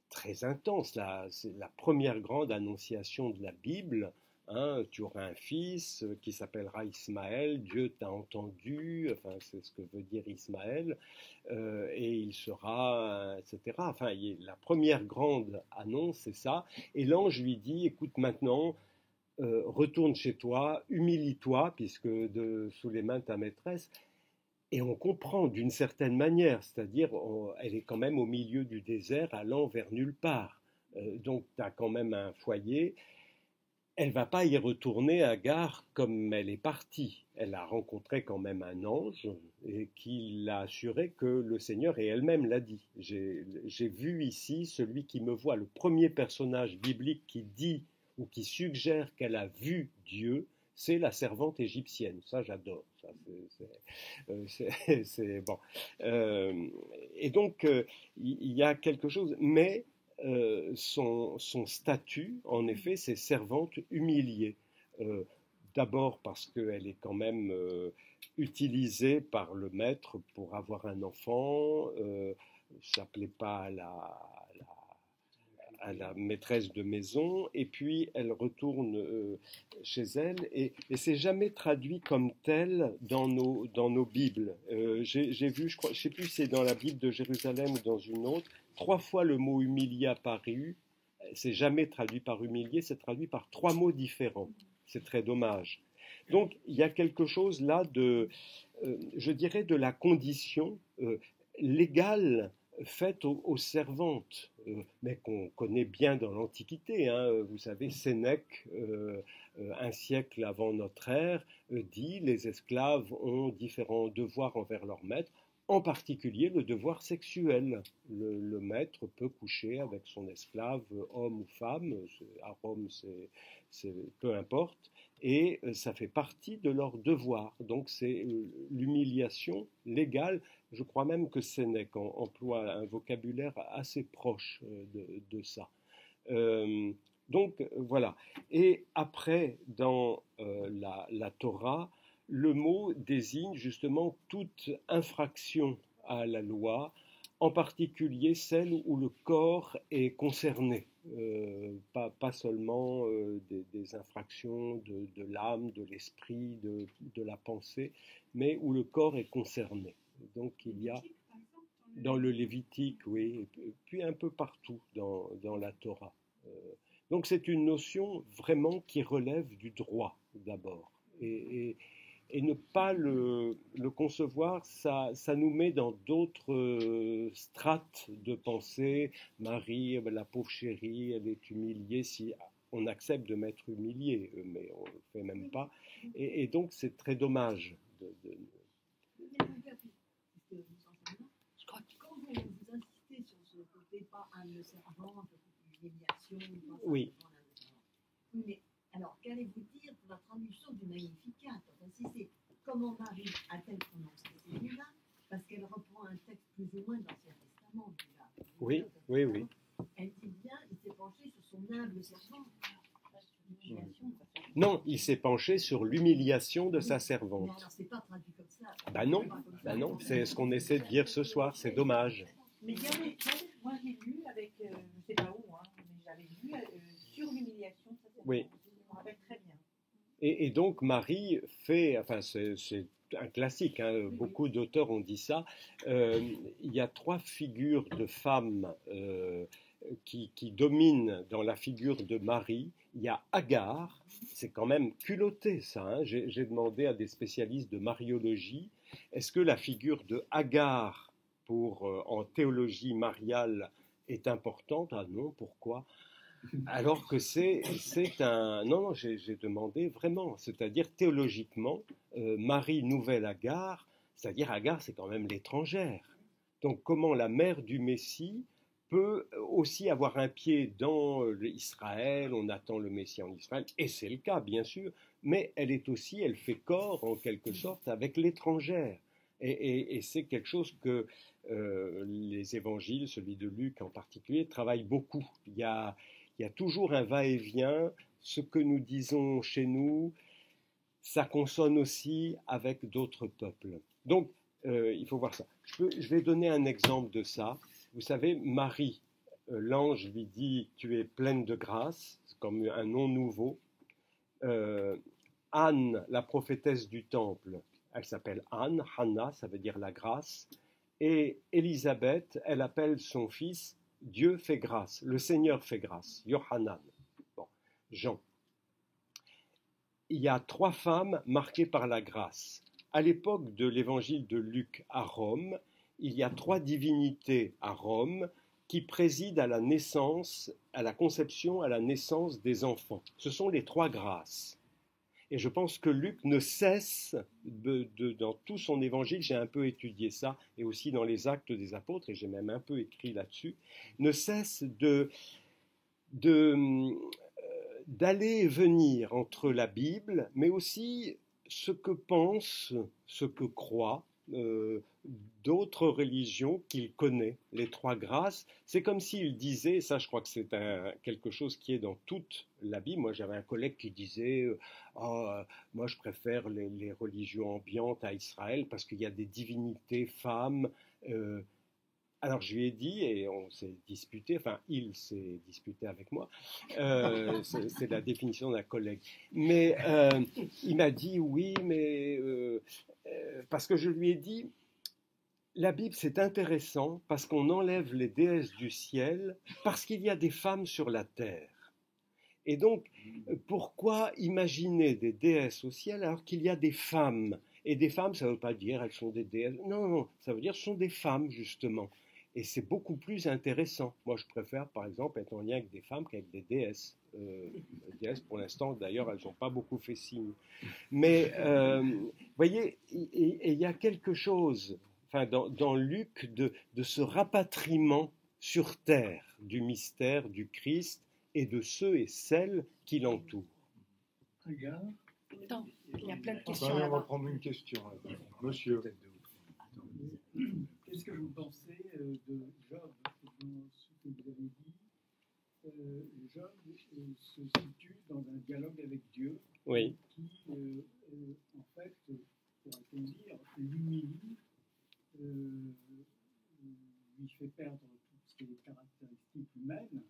très intense. C'est la première grande annonciation de la Bible. Hein, tu auras un fils qui s'appellera Ismaël, Dieu t'a entendu, enfin c'est ce que veut dire Ismaël, et il sera, etc. Enfin, la première grande annonce, c'est ça. Et l'ange lui dit, écoute maintenant, retourne chez toi, humilie-toi, puisque sous les mains de ta maîtresse. Et on comprend d'une certaine manière, c'est-à-dire elle est quand même au milieu du désert, allant vers nulle part. Donc tu as quand même un foyer. Elle va pas y retourner à Agar comme elle est partie. Elle a rencontré quand même un ange et qui l'a assuré que le Seigneur, et elle-même l'a dit. J'ai vu ici celui qui me voit, le premier personnage biblique qui dit ou qui suggère qu'elle a vu Dieu, c'est la servante égyptienne. Ça, j'adore. Ça, c'est bon. Et donc, il y a quelque chose, mais son statut, en effet, c'est servante humiliée. D'abord parce qu'elle est quand même utilisée par le maître pour avoir un enfant. Ça ne plaît pas à la maîtresse de maison, et puis elle retourne chez elle, et c'est jamais traduit comme tel dans nos Bibles. J'ai vu, je ne sais plus si c'est dans la Bible de Jérusalem ou dans une autre, 3 fois le mot humilié apparu, c'est jamais traduit par humilié, c'est traduit par 3 mots différents. C'est très dommage. Donc il y a quelque chose là je dirais, de la condition légale faite aux servantes, mais qu'on connaît bien dans l'Antiquité. Hein. Vous savez, Sénèque, un siècle avant notre ère, dit les esclaves ont différents devoirs envers leur maître, en particulier le devoir sexuel. Le maître peut coucher avec son esclave, homme ou femme, à Rome c'est peu importe, et ça fait partie de leur devoir. Donc c'est l'humiliation légale. Je crois même que Sénèque emploie un vocabulaire assez proche de ça. Donc voilà. Et après, dans la Torah, le mot désigne justement toute infraction à la loi, en particulier celle où le corps est concerné, pas seulement des infractions de l'âme, de l'esprit, de la pensée, mais où le corps est concerné. Donc il y a dans le Lévitique, oui, et puis un peu partout dans la Torah. Donc c'est une notion vraiment qui relève du droit d'abord. Et ne pas le concevoir, ça nous met dans d'autres strates de pensée. Marie, la pauvre chérie, elle est humiliée, si on accepte de m'être humilié, mais on ne le fait même pas. Et donc c'est très dommage. Je crois que quand vous insistez sur ce côté, pas âme de servant, un peu d'humiliation, oui. Mais alors, qu'allez-vous dire pour la traduction du Magnificat? Enfin, si c'est comment Marie a-t-elle prononcé ces mots-là? Parce qu'elle reprend un texte plus ou moins de l'Ancien Testament. Oui. Elle dit bien, il s'est penché sur son humble servante. Non, il s'est penché sur l'humiliation de sa servante. Mais alors, c'est pas traduit comme ça. Non, c'est ce qu'on essaie de dire ce soir, c'est dommage. Mais moi j'ai lu avec, je ne sais pas où, hein, mais j'avais lu sur l'humiliation de sa servante. Oui. Je me rappelle très bien. Et donc Marie fait, enfin c'est un classique, hein, beaucoup d'auteurs ont dit ça, il y a 3 figures de femmes qui dominent dans la figure de Marie. Il y a Agar, c'est quand même culotté ça, hein. J'ai demandé à des spécialistes de mariologie, est-ce que la figure de Agar en théologie mariale est importante? Ah non, pourquoi? Alors que c'est un... Non, j'ai demandé vraiment, c'est-à-dire théologiquement, Marie nouvelle Agar, c'est-à-dire Agar c'est quand même l'étrangère. Donc comment la mère du Messie peut aussi avoir un pied dans Israël, on attend le Messie en Israël, et c'est le cas bien sûr, mais elle fait corps en quelque sorte avec l'étrangère. Et c'est quelque chose que les évangiles, celui de Luc en particulier, travaillent beaucoup. Il y a toujours un va-et-vient, ce que nous disons chez nous, ça consonne aussi avec d'autres peuples. Donc, il faut voir ça. Je vais donner un exemple de ça. Vous savez, Marie, l'ange lui dit « Tu es pleine de grâce », c'est comme un nom nouveau. Anne, la prophétesse du temple, elle s'appelle Anne, Hannah, ça veut dire la grâce, et Élisabeth, elle appelle son fils Dieu fait grâce, le Seigneur fait grâce, Yohanan. Bon, Jean. Il y a 3 femmes marquées par la grâce. À l'époque de l'évangile de Luc à Rome, il y a 3 divinités à Rome qui président à la naissance, à la conception, à la naissance des enfants. Ce sont les 3 grâces. Et je pense que Luc ne cesse, dans tout son évangile, j'ai un peu étudié ça, et aussi dans les Actes des Apôtres, et j'ai même un peu écrit là-dessus, ne cesse d'aller et venir entre la Bible, mais aussi ce que pensent, ce que croient d'autres religions qu'il connaît, les 3 grâces. C'est comme s'il disait, ça je crois que c'est quelque chose qui est dans toute la Bible. Moi j'avais un collègue qui disait moi je préfère les religions ambiantes à Israël parce qu'il y a des divinités femmes. Alors je lui ai dit, et on s'est disputé, enfin il s'est disputé avec moi, c'est la définition d'un collègue, mais il m'a dit oui, mais parce que je lui ai dit, la Bible c'est intéressant parce qu'on enlève les déesses du ciel parce qu'il y a des femmes sur la terre. Et donc pourquoi imaginer des déesses au ciel alors qu'il y a des femmes? Et des femmes, ça ne veut pas dire elles sont des déesses, non, ça veut dire ce sont des femmes justement. Et c'est beaucoup plus intéressant. Moi, je préfère, par exemple, être en lien avec des femmes qu'avec des déesses. Déesses, pour l'instant, d'ailleurs, elles n'ont pas beaucoup fait signe. Mais, vous voyez, il y a quelque chose, enfin, dans Luc, de ce rapatriement sur terre du mystère du Christ et de ceux et celles qui l'entourent. Regarde. Attends, il y a plein de Enfin, questions on va là-bas. prendre une question. Monsieur. Qu'est-ce que vous pensez de Job dans ce que vous avez dit? Job se situe dans un dialogue avec Dieu Oui. qui, en fait, pourrait-on dire, l'humilie, lui fait perdre toutes ses caractéristiques humaines,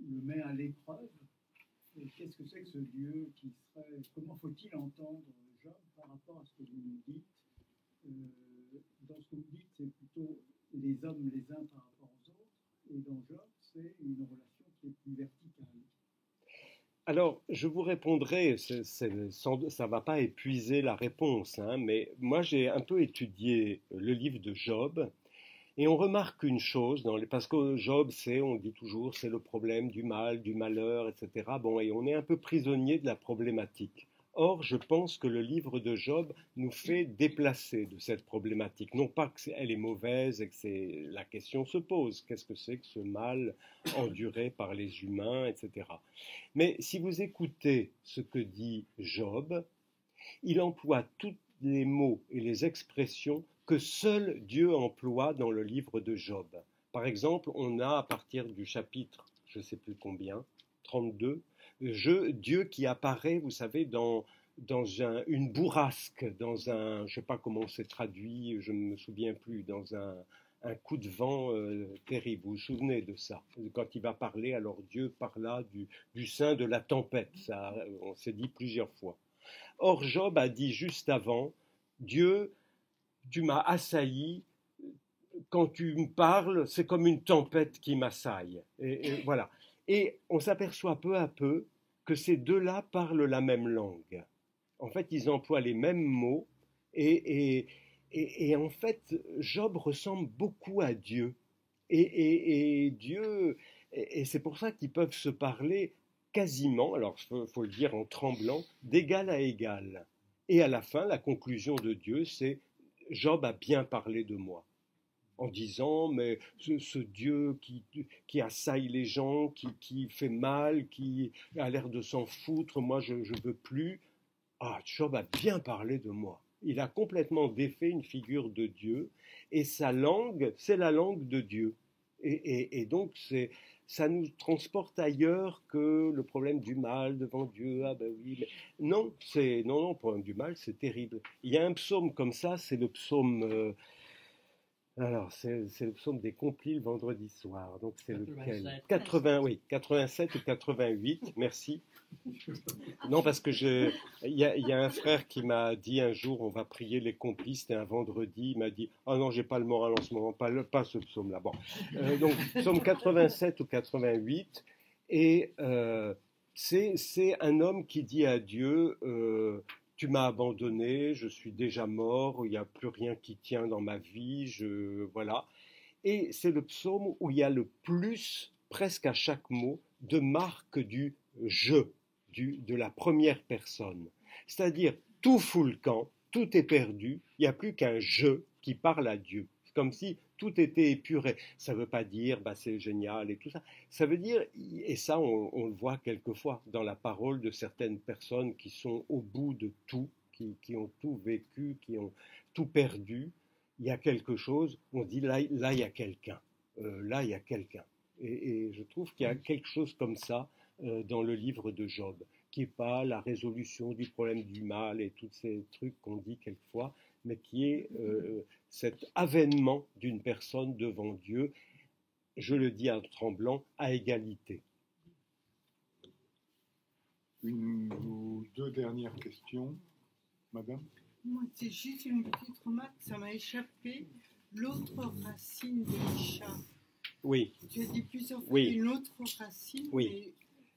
le met à l'épreuve. Et qu'est-ce que c'est que ce Dieu qui serait... Comment faut-il entendre Job par rapport à ce que vous nous dites? Dans ce que vous dites, c'est plutôt les hommes les uns par rapport aux autres, et dans Job, c'est une relation qui est plus verticale. Alors, je vous répondrai, ça ne va pas épuiser la réponse, hein, mais moi j'ai un peu étudié le livre de Job, et on remarque une chose, parce que Job, on dit toujours, c'est le problème du mal, du malheur, etc. Bon, et on est un peu prisonnier de la problématique. Or, je pense que le livre de Job nous fait déplacer de cette problématique. Non pas qu'elle est mauvaise et que la question se pose. Qu'est-ce que c'est que ce mal enduré par les humains, etc. Mais si vous écoutez ce que dit Job, il emploie tous les mots et les expressions que seul Dieu emploie dans le livre de Job. Par exemple, on a à partir du chapitre, je ne sais plus combien, 32, Dieu qui apparaît, vous savez, dans une bourrasque, je ne sais pas comment c'est traduit, je ne me souviens plus, dans un coup de vent terrible. Vous vous souvenez de ça? Quand il va parler, alors Dieu parla du sein de la tempête, ça, on s'est dit plusieurs fois. Or, Job a dit juste avant, Dieu, tu m'as assailli, quand tu me parles, c'est comme une tempête qui m'assaille. Et voilà. Et on s'aperçoit peu à peu que ces deux-là parlent la même langue. En fait, ils emploient les mêmes mots et en fait, Job ressemble beaucoup à Dieu. Et Dieu, et c'est pour ça qu'ils peuvent se parler quasiment, alors il faut le dire en tremblant, d'égal à égal. Et à la fin, la conclusion de Dieu, c'est « Job a bien parlé de moi ». En disant, mais ce Dieu qui assaille les gens, qui fait mal, qui a l'air de s'en foutre, moi je ne veux plus. Ah, Job a bien parlé de moi. Il a complètement défait une figure de Dieu, et sa langue, c'est la langue de Dieu. Et donc, ça nous transporte ailleurs que le problème du mal devant Dieu. Ah ben oui, mais non, le problème du mal, c'est terrible. Il y a un psaume comme ça, c'est le psaume Alors, c'est le psaume des complis le vendredi soir. Donc, c'est lequel? 87. 80, oui, 87 ou 88, merci. Non, parce que il y a un frère qui m'a dit un jour, on va prier les complis, c'était un vendredi, il m'a dit, ah non, j'ai pas le moral en ce moment, pas ce psaume-là. Bon. Donc, psaume 87 ou 88, et c'est un homme qui dit à Dieu, tu m'as abandonné, je suis déjà mort, il n'y a plus rien qui tient dans ma vie, voilà. Et c'est le psaume où il y a le plus, presque à chaque mot, de marque du je, de la première personne. C'est-à-dire, tout fout le camp, tout est perdu, il n'y a plus qu'un je qui parle à Dieu. C'est comme si tout était épuré. Ça ne veut pas dire, bah, c'est génial et tout ça. Ça veut dire, et ça on le voit quelquefois dans la parole de certaines personnes qui sont au bout de tout, qui ont tout vécu, qui ont tout perdu. Il y a quelque chose, on dit là il y a quelqu'un. Là il y a quelqu'un. Et je trouve qu'il y a quelque chose comme ça dans le livre de Job, qui n'est pas la résolution du problème du mal et tous ces trucs qu'on dit quelquefois, mais qui est cet avènement d'une personne devant Dieu, je le dis en tremblant, à égalité. Une ou deux dernières questions, madame? Moi, c'est juste une petite remarque, ça m'a échappé. L'autre racine de Isha. Oui. Tu as dit plusieurs fois Oui. une autre racine. Oui.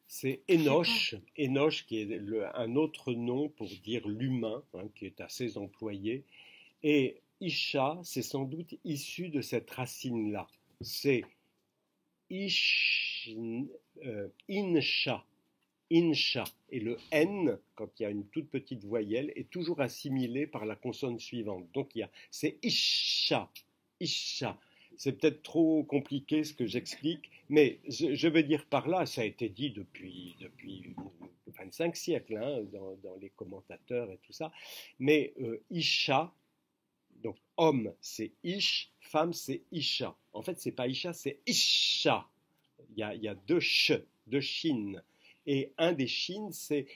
C'est Enoch, Enoch qui est un autre nom pour dire l'humain, hein, qui est assez employé. Et Isha, c'est sans doute issu de cette racine-là. C'est Insha. Insha. Et le N, quand il y a une toute petite voyelle, est toujours assimilé par la consonne suivante. Donc c'est Isha. Isha. C'est peut-être trop compliqué ce que j'explique, mais je veux dire par là, ça a été dit depuis 25 siècles, hein, dans les commentateurs et tout ça, mais Isha, donc homme c'est Ish, femme c'est Isha. En fait, c'est pas Isha, c'est Isha. Il y a deux ch, deux shin. Et un des shin,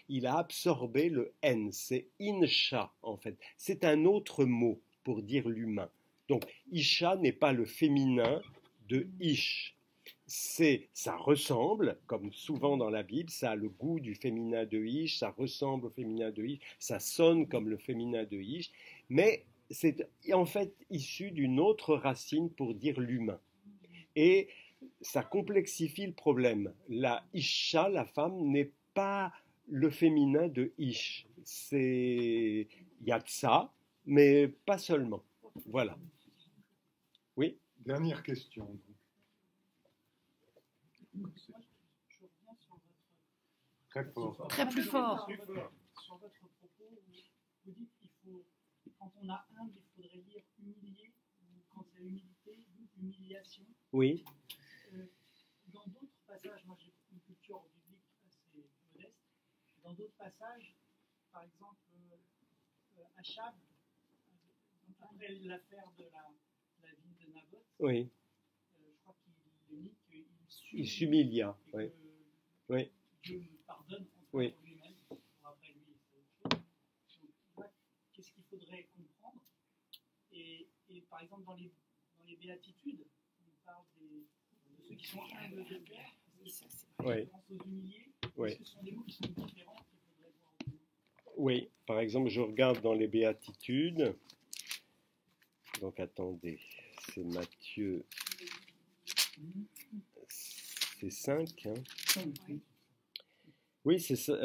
il a absorbé le N, c'est Insha en fait. C'est un autre mot pour dire l'humain. Donc, Isha n'est pas le féminin de Ish. Ça ressemble, comme souvent dans la Bible, ça a le goût du féminin de Ish, ça ressemble au féminin de Ish, ça sonne comme le féminin de Ish, mais c'est en fait issu d'une autre racine pour dire l'humain. Et ça complexifie le problème. La Isha, la femme, n'est pas le féminin de Ish. Il y a de ça, mais pas seulement. Voilà. Oui. Dernière question. Très fort. Très plus fort. Sur votre propos, vous dites qu'il faut, quand on a humble, il faudrait lire humilié, ou quand c'est humilité, humiliation. Oui. Dans d'autres passages, moi j'ai une culture biblique assez modeste, dans d'autres passages, par exemple, Achab, après l'affaire de la ville de Naboth, Oui. Je crois qu'il dit qu'il Il s'humilia. Oui. Oui. Dieu pardonne oui. pour lui-même, pour après lui, c'est autre chose. Donc, qu'est-ce qu'il faudrait comprendre et par exemple, dans les béatitudes, on parle de ceux qui sont humbles de cœur, oui. pense aux humiliés, oui. ce sont des mots qui sont différents qu'il faudrait voir autrement. Oui, par exemple, je regarde dans les béatitudes. Donc attendez, c'est Matthieu, c'est 5. Hein. Oui, c'est ça.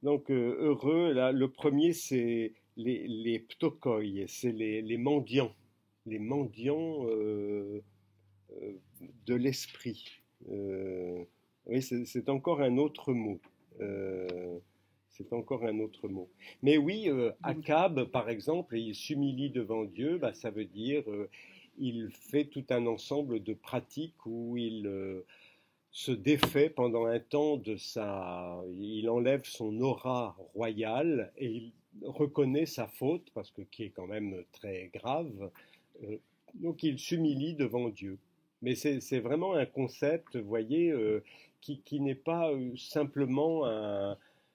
Donc heureux, là, le premier c'est les ptokoi, c'est les mendiants, de l'esprit. Oui, c'est encore un autre mot. C'est encore un autre mot. Mais oui, Akab, par exemple, il s'humilie devant Dieu, bah, ça veut dire il fait tout un ensemble de pratiques où il se défait pendant un temps il enlève son aura royale et il reconnaît sa faute, parce que qui est quand même très grave. Donc il s'humilie devant Dieu. Mais c'est vraiment un concept, vous voyez, qui n'est pas simplement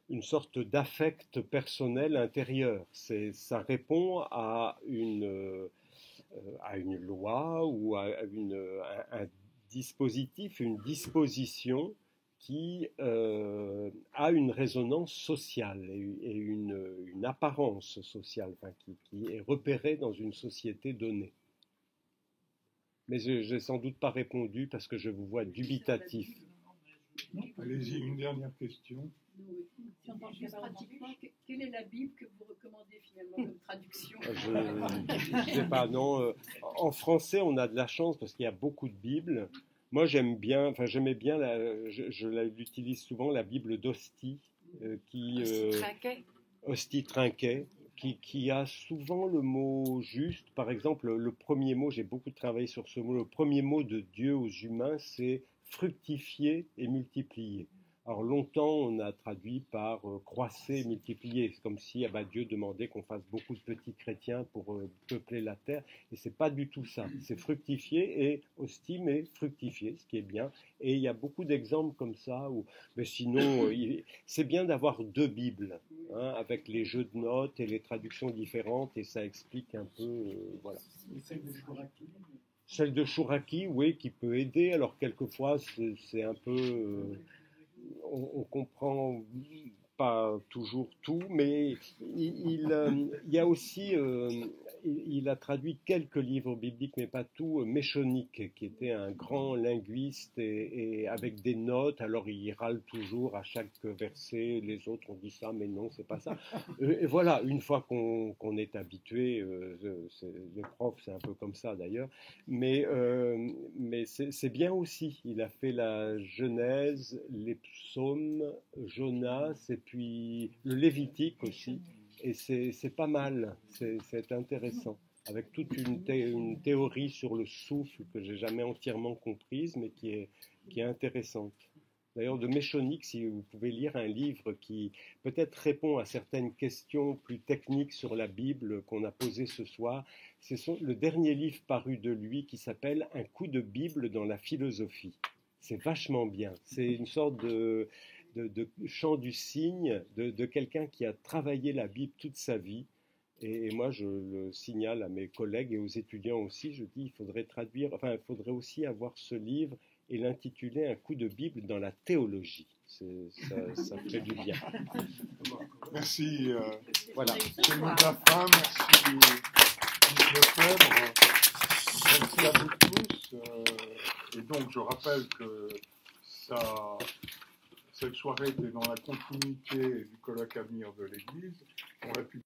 une sorte d'affect personnel intérieur. Ça répond à à une loi ou à un dispositif, une disposition qui a une résonance sociale et une apparence sociale, enfin, qui est repérée dans une société donnée. Mais je n'ai sans doute pas répondu parce que je vous vois dubitatif. Allez-y, une dernière question. Si on parle juste pratiquement, quelle est la Bible que vous recommandez finalement comme traduction? Je ne sais pas, non. En français, on a de la chance parce qu'il y a beaucoup de Bibles. Moi, j'aimais bien, je l'utilise souvent, la Bible d'Ostie, Ostie Trinquet, qui a souvent le mot juste. Par exemple, le premier mot, j'ai beaucoup travaillé sur ce mot, le premier mot de Dieu aux humains, c'est fructifier et multiplier. Alors longtemps, on a traduit par croisser, multiplier. C'est comme si Dieu demandait qu'on fasse beaucoup de petits chrétiens pour peupler la terre. Et c'est pas du tout ça. C'est fructifier et hostie, mais fructifier, ce qui est bien. Et il y a beaucoup d'exemples comme ça. Mais sinon, c'est bien d'avoir deux Bibles, hein, avec les jeux de notes et les traductions différentes. Et ça explique un peu, voilà. Celle de Chouraki, oui, qui peut aider. Alors quelquefois, c'est un peu... on comprend pas toujours tout, mais il y a aussi, il a traduit quelques livres bibliques, mais pas tout, Méchonique, qui était un grand linguiste et avec des notes, alors il râle toujours à chaque verset, les autres ont dit ça, mais non, c'est pas ça. Et voilà, une fois qu'on est habitué, les profs, c'est un peu comme ça d'ailleurs, mais c'est bien aussi, il a fait la Genèse, les psaumes, Jonas, et puis le Lévitique aussi, et c'est pas mal, c'est intéressant, avec toute une théorie sur le souffle que j'ai jamais entièrement comprise, mais qui est intéressante. D'ailleurs, de Méchonique, si vous pouvez lire un livre qui peut-être répond à certaines questions plus techniques sur la Bible qu'on a posées ce soir, c'est le dernier livre paru de lui qui s'appelle « Un coup de Bible dans la philosophie ». C'est vachement bien, c'est une sorte de chant du cygne de quelqu'un qui a travaillé la Bible toute sa vie. Et moi, je le signale à mes collègues et aux étudiants aussi, je dis, il faudrait aussi avoir ce livre et l'intituler « Un coup de Bible dans la théologie ». Ça ferait du bien. Merci. Voilà. C'est mon fin, merci Lefebvre. Merci à vous tous. Et donc, je rappelle que cette soirée était dans la continuité du colloque Avenir de l'Église. On l'a pu